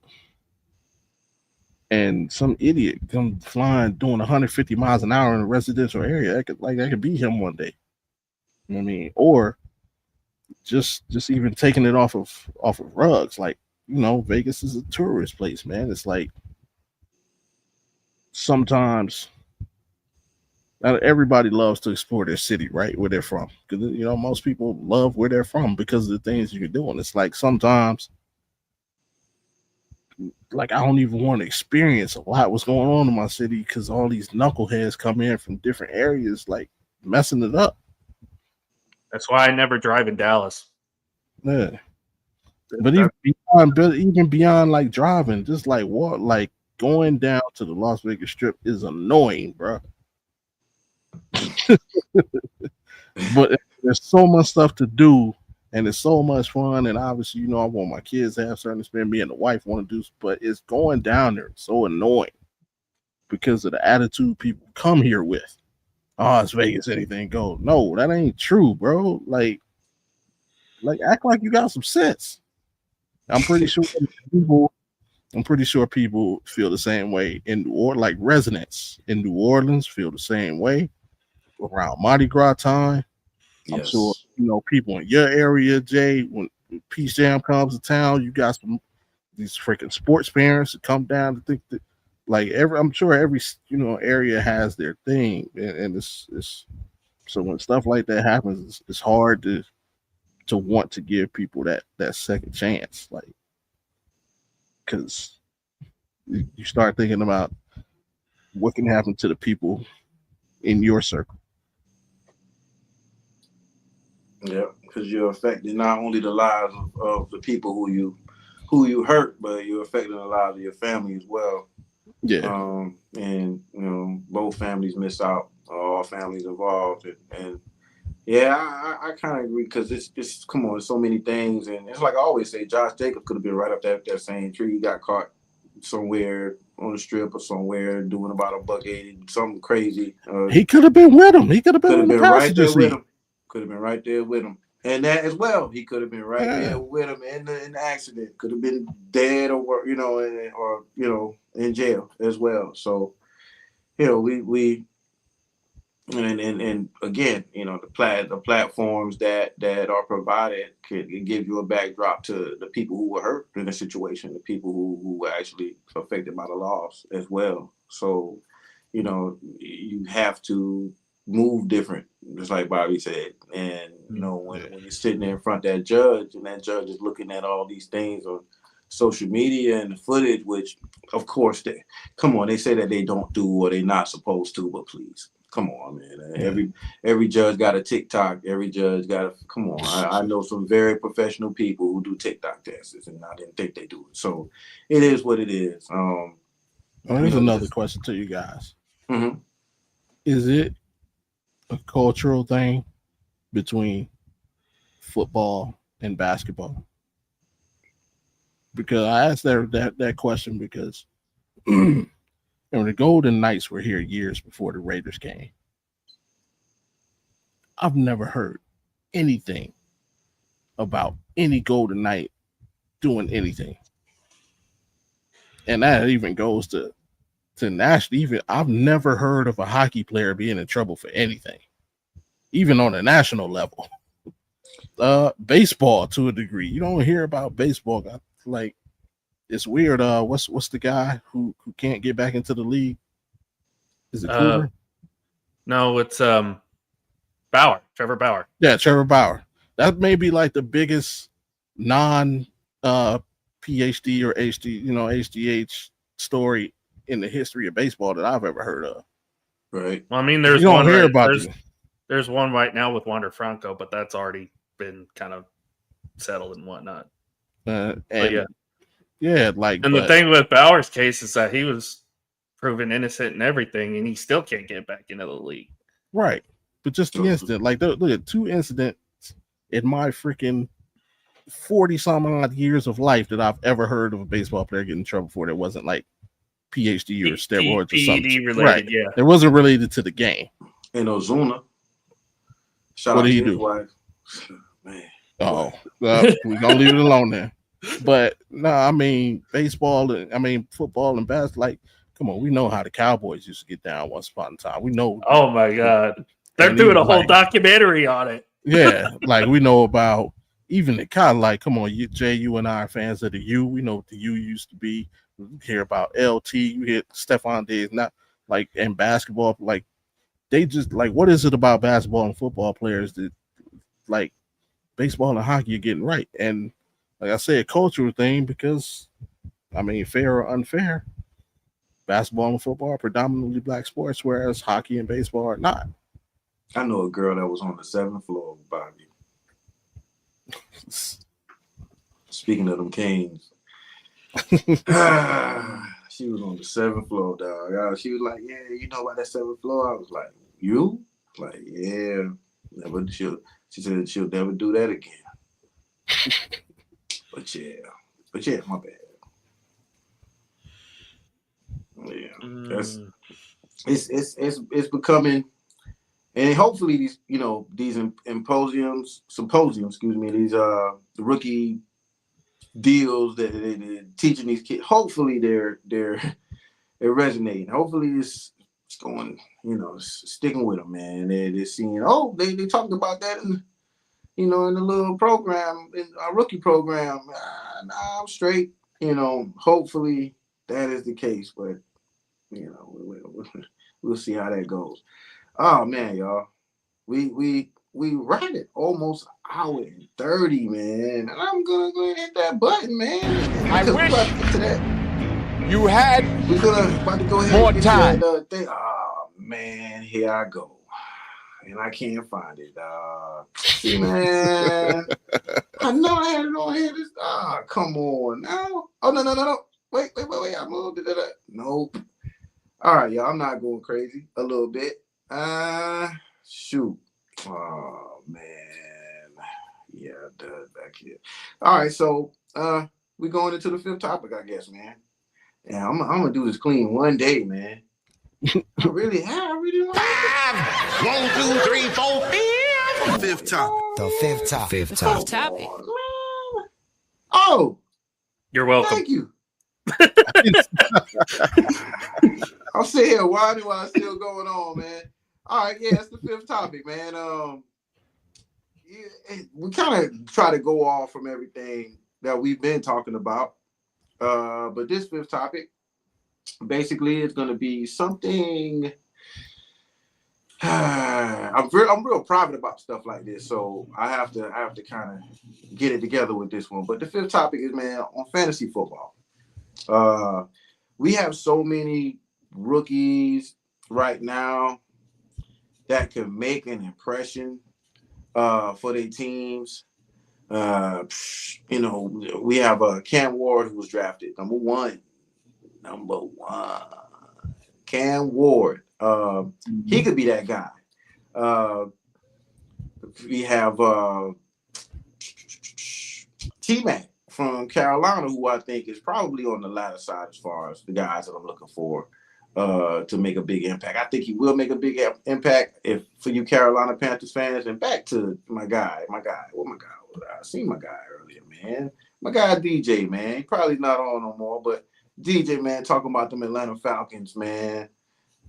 and some idiot come flying doing 150 miles an hour in a residential area. That could be him one day. You know what I mean? Or just even taking it off of rugs. Like, Vegas is a tourist place, man. It's like sometimes not everybody loves to explore their city, right? Where they're from. Because most people love where they're from because of the things you can do. And it's like sometimes, like, I don't even want to experience a lot what's going on in my city because all these knuckleheads come in from different areas, like messing it up. That's why I never drive in Dallas. Yeah. But even beyond like driving, just like what, like going down to the Las Vegas Strip is annoying, bro. But there's so much stuff to do, and it's so much fun. And obviously, I want my kids to have certain experience. Me and the wife want to do, but it's going down there. It's so annoying because of the attitude people come here with. Oh, it's Vegas, anything goes. No, that ain't true, bro. Like act like you got some sense. I'm pretty sure people feel the same way like residents in New Orleans feel the same way around Mardi Gras time. I'm sure people in your area, Jay, when Peace Jam comes to town, you got these freaking sports parents that come down to think that I'm sure every area has their thing, and it's so when stuff like that happens, it's hard to want to give people that second chance, like, because you start thinking about what can happen to the people in your circle. Yeah, because you're affecting not only the lives of the people who you hurt, but you're affecting the lives of your family as well. Yeah. And both families miss out, all families involved, and yeah, I kind of agree because it's come on, so many things, and it's like I always say, Josh Jacobs could have been right up there saying tree. He got caught somewhere on the strip or somewhere doing about $1.80, something crazy. He could have been with him. He could have Could been have in the been right passenger there with seat. him. Could have been right there with him. And that as well, he could have been right Yeah. there with him in the accident. Could have been dead or in jail as well. So, we and again, the platforms that are provided can give you a backdrop to the people who were hurt in the situation, the people who were actually affected by the loss as well. So, you have to move different, just like Bobby said. And when you're sitting there in front of that judge, and that judge is looking at all these things on social media and the footage, which of course they say that they don't do or they're not supposed to, but please. Come on, man. Every judge got a TikTok. Every judge got come on. I know some very professional people who do TikTok tests, and I didn't think they do it. So it is what it is. Here's another question to you guys. Mm-hmm. Is it a cultural thing between football and basketball? Because I asked that question because the Golden Knights were here years before the Raiders came. I've never heard anything about any Golden Knight doing anything. And that even goes to national. Even I've never heard of a hockey player being in trouble for anything, even on a national level. Baseball to a degree. You don't hear about baseball. Like, it's weird. What's the guy who can't get back into the league? Is it Cooper? No, it's Bauer, Trevor Bauer. Yeah, Trevor Bauer. That may be like the biggest non PhD or HDH story in the history of baseball that I've ever heard of. Right. Well, I mean, there's one there's one right now with Wander Franco, but that's already been kind of settled and whatnot. The thing with Bauer's case is that he was proven innocent and everything, and he still can't get back into the league. Right. But just the incident, like look at 2 incidents in my freaking 40-some odd years of life that I've ever heard of a baseball player getting in trouble for that wasn't like PhD or steroids or something. Related, right. Yeah. It wasn't related to the game. And Ozuna. Shout what out did he to his do? wife. Man. Oh, we're gonna leave it alone then. But no, I mean football and basketball. Like, come on, we know how the Cowboys used to get down once upon a time. We know. Oh my God, they're doing a whole documentary on it. Yeah, like we know about even the kind of like, come on, you and I are fans of the U. We know what the U used to be. You hear about LT. You hear Stephon Diggs. Not like in basketball, like they just like, what is it about basketball and football players that like baseball and hockey are getting right? And like I say, a cultural thing because, I mean, fair or unfair, basketball and football are predominantly black sports, whereas hockey and baseball are not. I know a girl that was on the 7th floor of Bobby. Speaking of them Canes. She was on the 7th floor, dog. She was like, yeah, you know about that 7th floor? I was like, you? Like, yeah. She said she'll never do that again. But yeah, my bad. Yeah, it's becoming, and hopefully these symposiums, these rookie deals that they're teaching these kids. Hopefully they're resonating. Hopefully it's going, sticking with them, man. They're seeing. Oh, they talked about that in the little program, in our rookie program. Nah, I'm straight. Hopefully that is the case, but we'll see how that goes. Oh man, y'all, we right at almost hour and 30, man, and I'm gonna go ahead and hit that button, man. I wish to that. You had we're about to go ahead more and get time. That thing. Oh man, here I go. And I can't find it. See, man. I know I had it on here. Come on now. Oh, no. Wait. I moved it. Nope. All right, y'all. I'm not going crazy. A little bit. Shoot. Oh, man. Yeah, back here. All right, so we're going into the 5th topic, I guess, man. Yeah, I'm gonna do this clean one day, man. I really want. 1, 2, 3, 4, 5. Fifth topic. The fifth topic. Fifth topic. Oh, You're welcome. thank you. I'm sitting here. Why do I still going on, man? All right, yeah, it's the fifth topic, man. We kind of try to go off from everything that we've been talking about. But this fifth topic, basically, it's going to be something. I'm real private about stuff like this, so I have to kind of get it together with this one. But the fifth topic is, man, on fantasy football. We have so many rookies right now that can make an impression for their teams. We have Cam Ward, who was drafted number one. Cam Ward. He could be that guy. We have T-Mac from Carolina, who I think is probably on the latter side as far as the guys that I'm looking for to make a big impact. I think he will make a big impact for you Carolina Panthers fans. And back to my guy. I seen my guy earlier, man. My guy DJ, man. He probably not on no more, but DJ, man, talking about them Atlanta Falcons, man.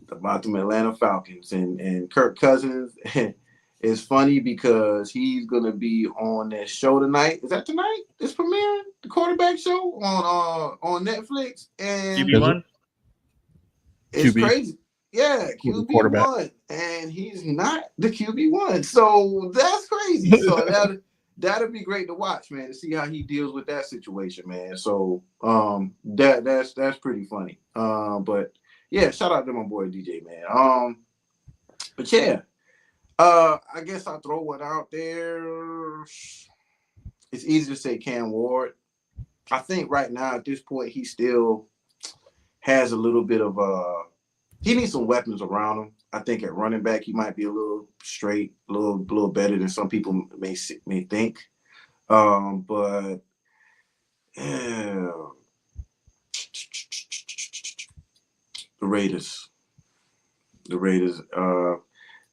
About them Atlanta Falcons and Kirk Cousins. It's funny because he's gonna be on that show tonight. Is that tonight? It's premiering the quarterback show on Netflix. And QB1? It's QB. crazy. Yeah, QB1, and he's not the QB1. So that's crazy. So that'll be great to watch, man, to see how he deals with that situation, man. So that's pretty funny. But yeah, shout out to my boy DJ, man. But yeah, I guess I'll throw one out there. It's easy to say Cam Ward. I think right now at this point he still has a little bit of he needs some weapons around him. I think at running back he might be a little straight, a little better than some people may think. But yeah. The Raiders.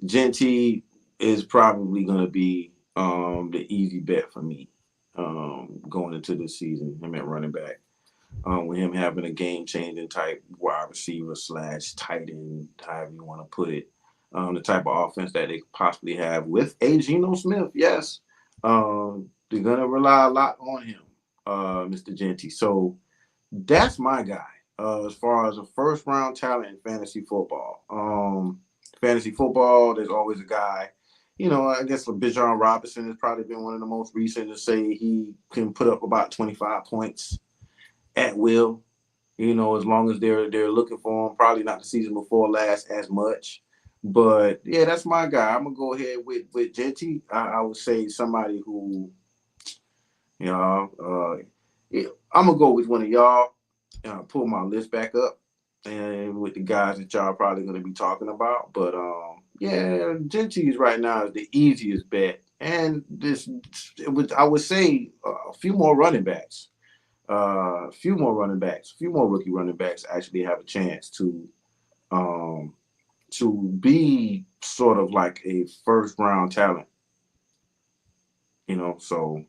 Genty is probably going to be the easy bet for me going into this season. Him at running back, with him having a game-changing type wide receiver / tight end, however you want to put it. The type of offense that they possibly have with a Geno Smith. Yes, they're going to rely a lot on him, Mr. Genty. So that's my guy. As far as a first-round talent in fantasy football. There's always a guy. I guess Bijan Robinson has probably been one of the most recent to say he can put up about 25 points at will. As long as they're looking for him. Probably not the season before last as much. But, yeah, that's my guy. I'm going to go ahead with Genty. I would say somebody who, I'm going to go with one of y'all. Pull my list back up and with the guys that y'all are probably going to be talking about. But, yeah, Genty's right now is the easiest bet. And I would say a few more running backs. A few more rookie running backs actually have a chance to be sort of like a first-round talent. So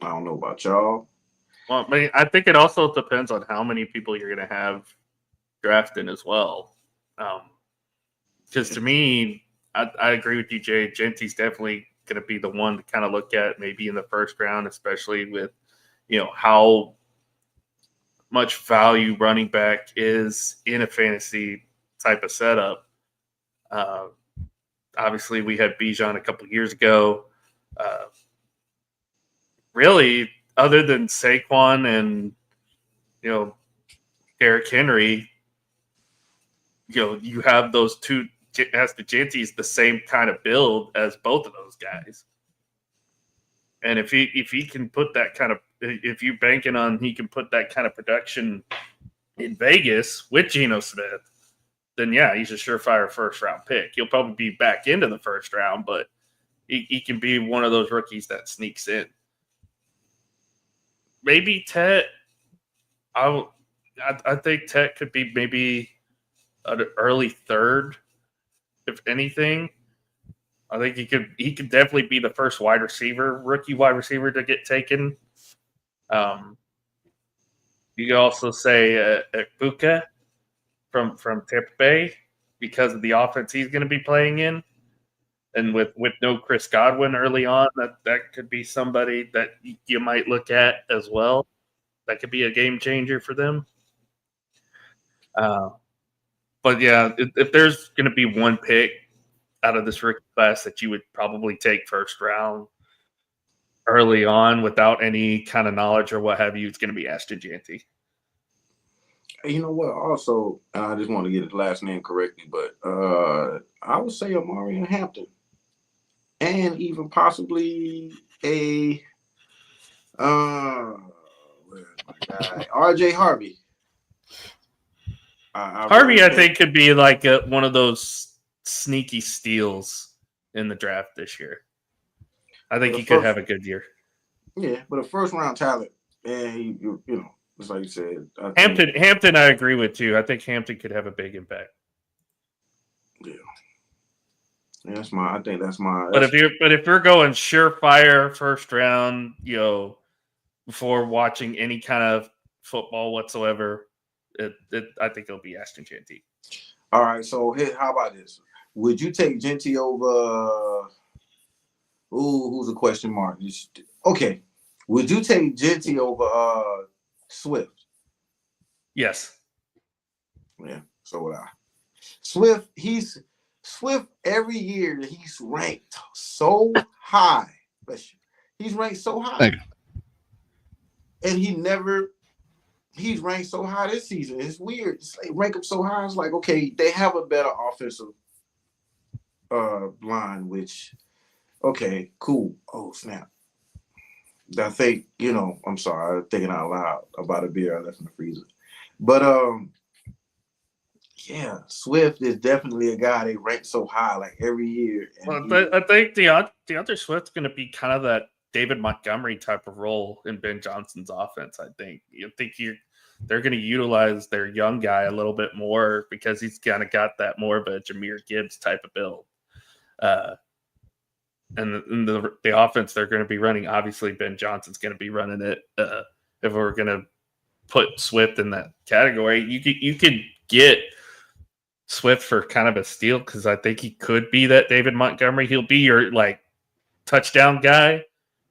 I don't know about y'all. Well, I think it also depends on how many people you're going to have drafting as well. Because to me, I agree with you, Jay. Genty's definitely going to be the one to kind of look at maybe in the first round, especially with, how much value running back is in a fantasy type of setup. Obviously, we had Bijan a couple years ago. Really, other than Saquon and, Derrick Henry, you have those two. As the Genty's the same kind of build as both of those guys. And if he can put that kind of, if you're banking on he can put that kind of production in Vegas with Geno Smith, then yeah, he's a surefire first round pick. He'll probably be back into the first round, but he can be one of those rookies that sneaks in. Maybe Ted, I think Tech could be maybe an early third, if anything. I think he could definitely be the first rookie wide receiver to get taken. You could also say Buka from Tampa Bay because of the offense he's going to be playing in, and with no Chris Godwin early on, that could be somebody that you might look at as well. That could be a game changer for them. But yeah, if there's going to be one pick out of this rookie class that you would probably take first round early on without any kind of knowledge or what have you, it's going to be Ashton Jeanty. You know what? Also, I just want to get his last name correctly, but I would say Amarian Hampton, and even possibly a where's my guy? RJ Harvey. Harvey, I think, could be like one of those sneaky steals in the draft this year. I think he could have a good year. Yeah, but a first round talent, and you know, just like you said, Hampton, I agree with too. I think Hampton could have a big impact. Yeah, that's my. I think that's my. But if you're going surefire first round, before watching any kind of football whatsoever, I think it'll be Ashton Jeanty. All right, so how about this? Would you take Jeanty over? Who's a question mark? Okay, would you take Jeanty over Swift? Yes. Yeah, so would I. Swift every year he's ranked so high. He's ranked so high. Thank you. And he's ranked so high this season. It's weird. It's like rank him so high. It's like, okay, they have a better offensive line, which, okay, cool. Oh, snap. I think, I'm sorry, I'm thinking out loud about a beer I left in the freezer. But yeah, Swift is definitely a guy they rank so high like every year. I think DeAndre Swift's going to be kind of that David Montgomery type of role in Ben Johnson's offense. I think they're going to utilize their young guy a little bit more because he's kind of got that more of a Jahmyr Gibbs type of build. And the offense they're going to be running, obviously Ben Johnson's going to be running it. If we're going to put Swift in that category, you could get Swift for kind of a steal because I think he could be that David Montgomery. He'll be your touchdown guy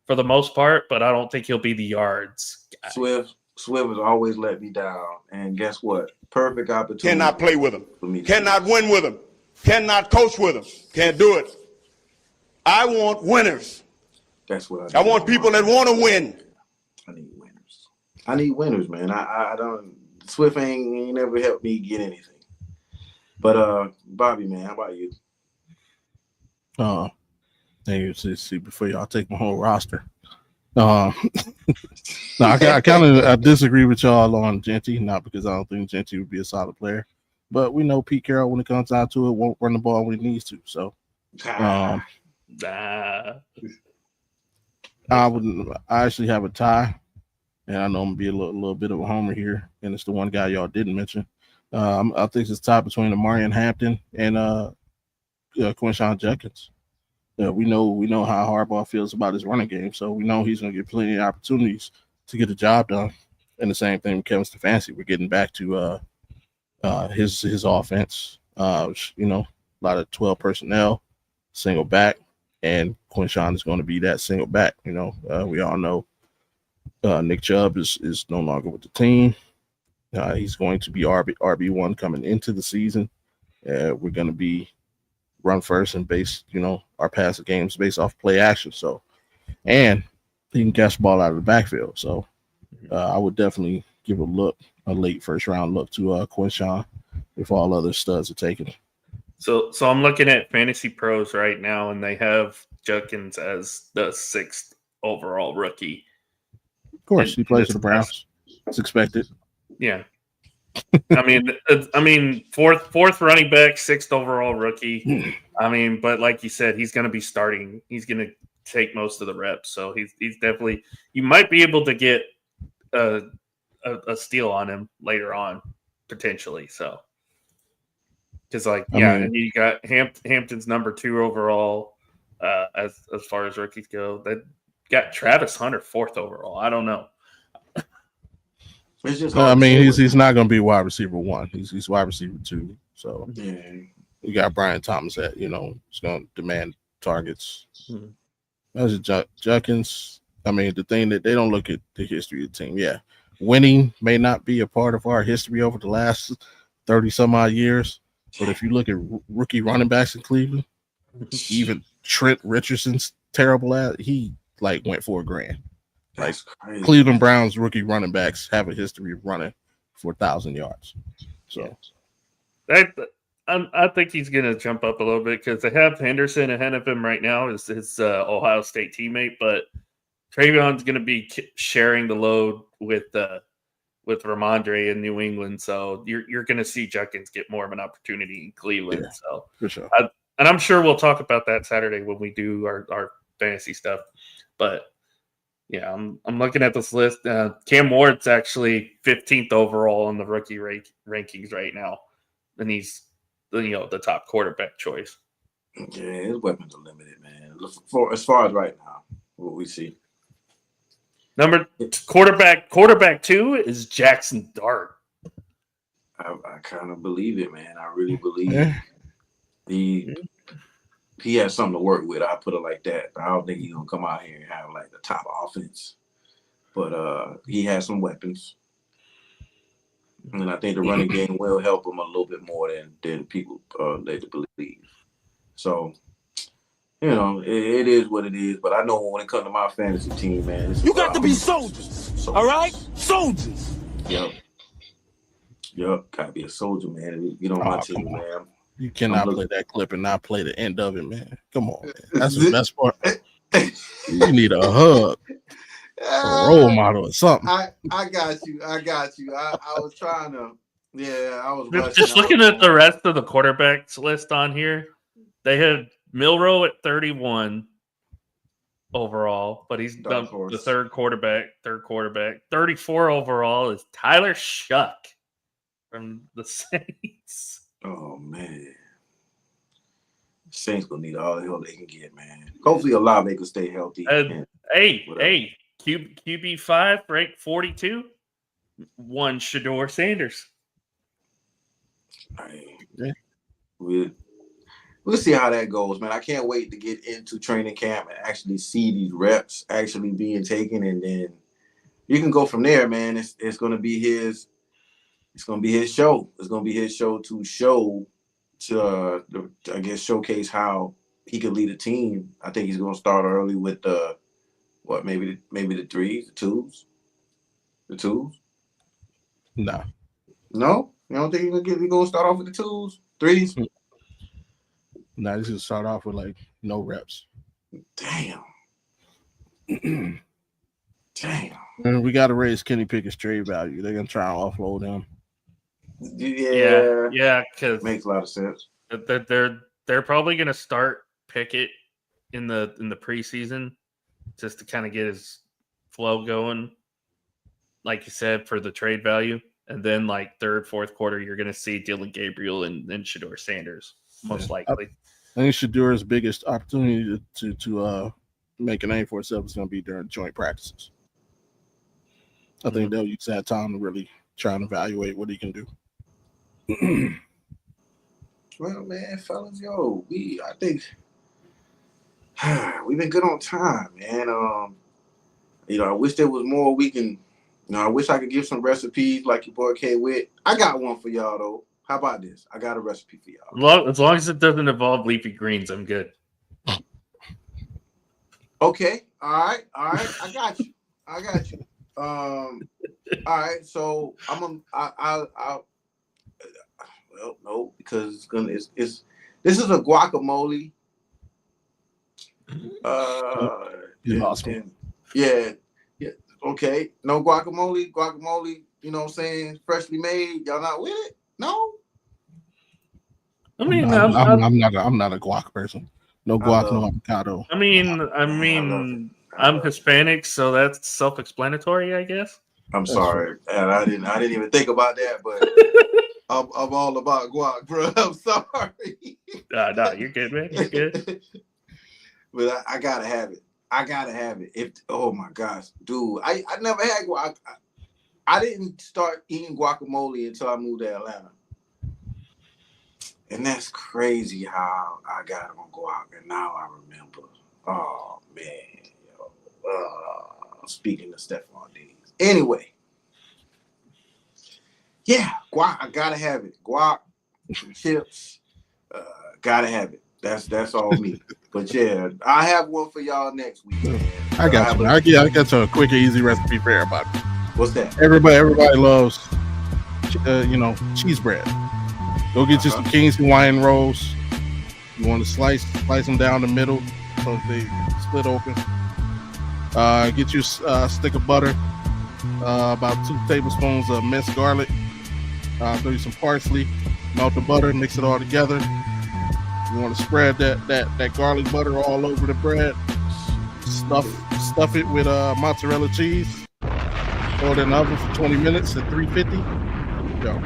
for the most part, but I don't think he'll be the yards guy. Swift has always let me down, and guess what? Perfect opportunity. Cannot play with him. Cannot win with him. Cannot coach with him. Can't do it. I want winners. That's what I want people that want to win. I need winners, man. I don't. Swift ain't never helped me get anything. But Bobby, man, how about you? See before y'all take my whole roster. No, I kind of disagree with y'all on Jeanty, not because I don't think Jeanty would be a solid player, but we know Pete Carroll, when it comes down to it, won't run the ball when he needs to. So, I actually have a tie, and I know I'm gonna be a little bit of a homer here, and it's the one guy y'all didn't mention. I think it's a tie between Amarian Hampton and Quinshawn Jenkins. We know how Harbaugh feels about his running game, so we know he's going to get plenty of opportunities to get the job done. And the same thing with Kevin Stefanski. We're getting back to his offense. A lot of 12 personnel, single back, and Quinshawn is going to be that single back. We all know Nick Chubb is no longer with the team. He's going to be RB1 coming into the season. We're going to be run first and base, our passing games based off play action. So, and he can catch the ball out of the backfield. So, I would definitely give a late first round look to Quinshawn if all other studs are taken. So I'm looking at Fantasy Pros right now, and they have Jenkins as the 6th overall rookie. Of course, he plays for the Browns. It's expected. Yeah. I mean, fourth running back, 6th overall rookie. But like you said, he's going to be starting. He's going to take most of the reps. So he's definitely. You might be able to get a a steal on him later on, potentially. So, because mean, and you got Hampton's number 2 overall as far as rookies go. That got Travis Hunter 4th overall. I don't know. It's just I hard to mean, say he's not going to be wide receiver 1. He's wide receiver 2. So yeah. you got Brian Thomas that he's going to demand targets. Mhm. As Judkins, I mean, the thing that they don't look at the history of the team. Yeah, winning may not be a part of our history over the last 30 some odd years, but if you look at rookie running backs in Cleveland, even Trent Richardson's terrible at, he went for $1,000. That's crazy. Cleveland Browns rookie running backs have a history of running for 1,000 yards. So I think he's going to jump up a little bit because they have Henderson ahead of him right now, his Ohio State teammate, but Trayvon's going to be sharing the load with Ramondre in New England. So you're going to see Judkins get more of an opportunity in Cleveland. Yeah, so for sure. And I'm sure we'll talk about that Saturday when we do our fantasy stuff. But yeah, I'm looking at this list. Cam Ward's actually 15th overall in the rookie rankings right now, and he's the top quarterback choice. Yeah, his weapons are limited, man. As far as right now, what we see. Quarterback 2 is Jackson Dart. I kind of believe it, man. I really believe he has something to work with. I put it like that. I don't think he's gonna come out here and have the top offense, but he has some weapons, and I think the running game will help him a little bit more than people led to believe. So, it is what it is. But I know when it comes to my fantasy team, man, You got to be soldiers. All right, soldiers. Yep, gotta be a soldier, man. If you get on my team, man. You cannot play that clip and not play the end of it, man. Come on, man. That's the best part. You need a hug, a role model, or something. I got you. I was trying to. Yeah, I was just looking at the rest of the quarterbacks list on here. They had Milroe at 31 overall, but he's the third quarterback. 34 overall is Tyler Shuck from the Saints. Oh man, Saints gonna need all the help they can get, man. Hopefully, Olave can stay healthy. Hey, QB5 ranked 42. One Shador Sanders. Yeah. We'll see how that goes, man. I can't wait to get into training camp and actually see these reps actually being taken, and then you can go from there, man. It's gonna be his. It's going to be his show. It's going to be his show to showcase how he could lead a team. I think he's going to start early with maybe the threes, the twos. No, you don't think he's going to start off with the twos, threes? No, he's going to start off with no reps. Damn. And we got to raise Kenny Pickett's trade value. They're going to try and offload him. Yeah, because makes a lot of sense. They're probably going to start Pickett in the preseason just to kind of get his flow going, like you said, for the trade value, and then third, fourth quarter, you're going to see Dylan Gabriel and Shador Sanders most likely. I think Shador's biggest opportunity to make a name for himself is going to be during joint practices. I think they'll use that time to really try and evaluate what he can do. Well, man, fellas, I think we've been good on time, man. I wish there was more we can. I wish I could give some recipes like your boy K Witt. I got one for y'all though. How about this? I got a recipe for y'all. As long as it doesn't involve leafy greens, I'm good. Okay. All right. I got you. All right. So no, because this is a guacamole. You lost me. Yeah. Okay. No guacamole. You know what I'm saying? Freshly made. Y'all not with it? No. I mean, I'm not a guac person. No guac, no avocado. I mean, I'm Hispanic, so that's self-explanatory, I guess. I'm sorry, and I didn't even think about that, but I'm all about guac, bro. I'm sorry. No, you're good, man. You're good. But I gotta have it. I gotta have it. Oh my gosh, dude, I never had guac. I didn't start eating guacamole until I moved to Atlanta. And that's crazy how I got on guac, and now I remember. Oh man, speaking of Stephon Diggs. Anyway, yeah, guac. I gotta have it. Guac, some chips. Gotta have it. That's all me. But yeah, I have one for y'all next week. Man. I got you. I got you a quick and easy recipe for everybody. What's that? Everybody loves, cheese bread. Go get you some King's Hawaiian rolls. You want to slice them down the middle so they split open. Get you a stick of butter, about 2 tablespoons of minced garlic. Throw you some parsley, melt the butter, mix it all together. You want to spread that garlic butter all over the bread. Stuff it with mozzarella cheese. Throw it in the oven for 20 minutes at 350. Yo,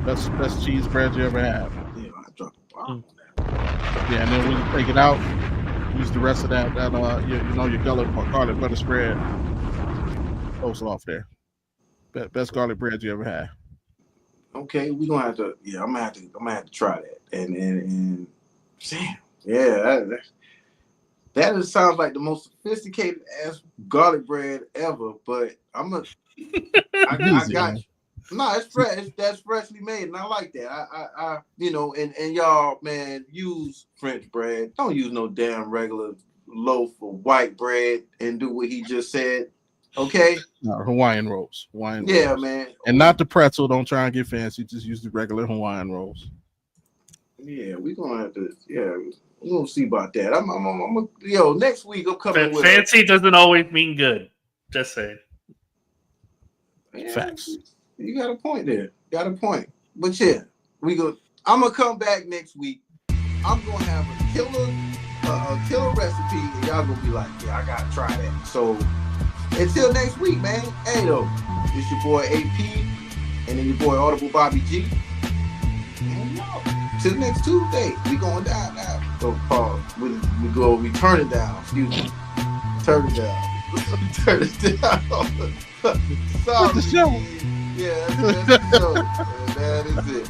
best cheese bread you ever had. Yeah, I dropped a bomb on that. Yeah, and then when you take it out, use the rest of that your garlic butter spread. Toast it off there. Best garlic bread you ever had. Okay, we're gonna have to. Yeah, I'm gonna have to try that. And damn, yeah, that sounds like the most sophisticated ass garlic bread ever. But I got you. No, it's fresh. That's freshly made, and I like that. I and y'all, man, use French bread. Don't use no damn regular loaf of white bread and do what he just said. Okay. No, Hawaiian rolls. Yeah, rolls. Man. And not the pretzel. Don't try and get fancy. Just use the regular Hawaiian rolls. Yeah, we're gonna have to. Yeah, we're gonna see about that. I'm next week I'm coming with fancy doesn't always mean good. Just saying. Yeah, facts. You got a point there. Got a point. But yeah, I'm gonna come back next week. I'm gonna have a killer recipe, and y'all gonna be like, yeah, I gotta try that. So until next week, man. Hey though, it's your boy AP, and then your boy Audible Bobby G. And till next Tuesday, we going down now. So we turn it down. Excuse me. Turn it down. Turn it down. Sorry. That's the show. Yeah, that's the show. That is it.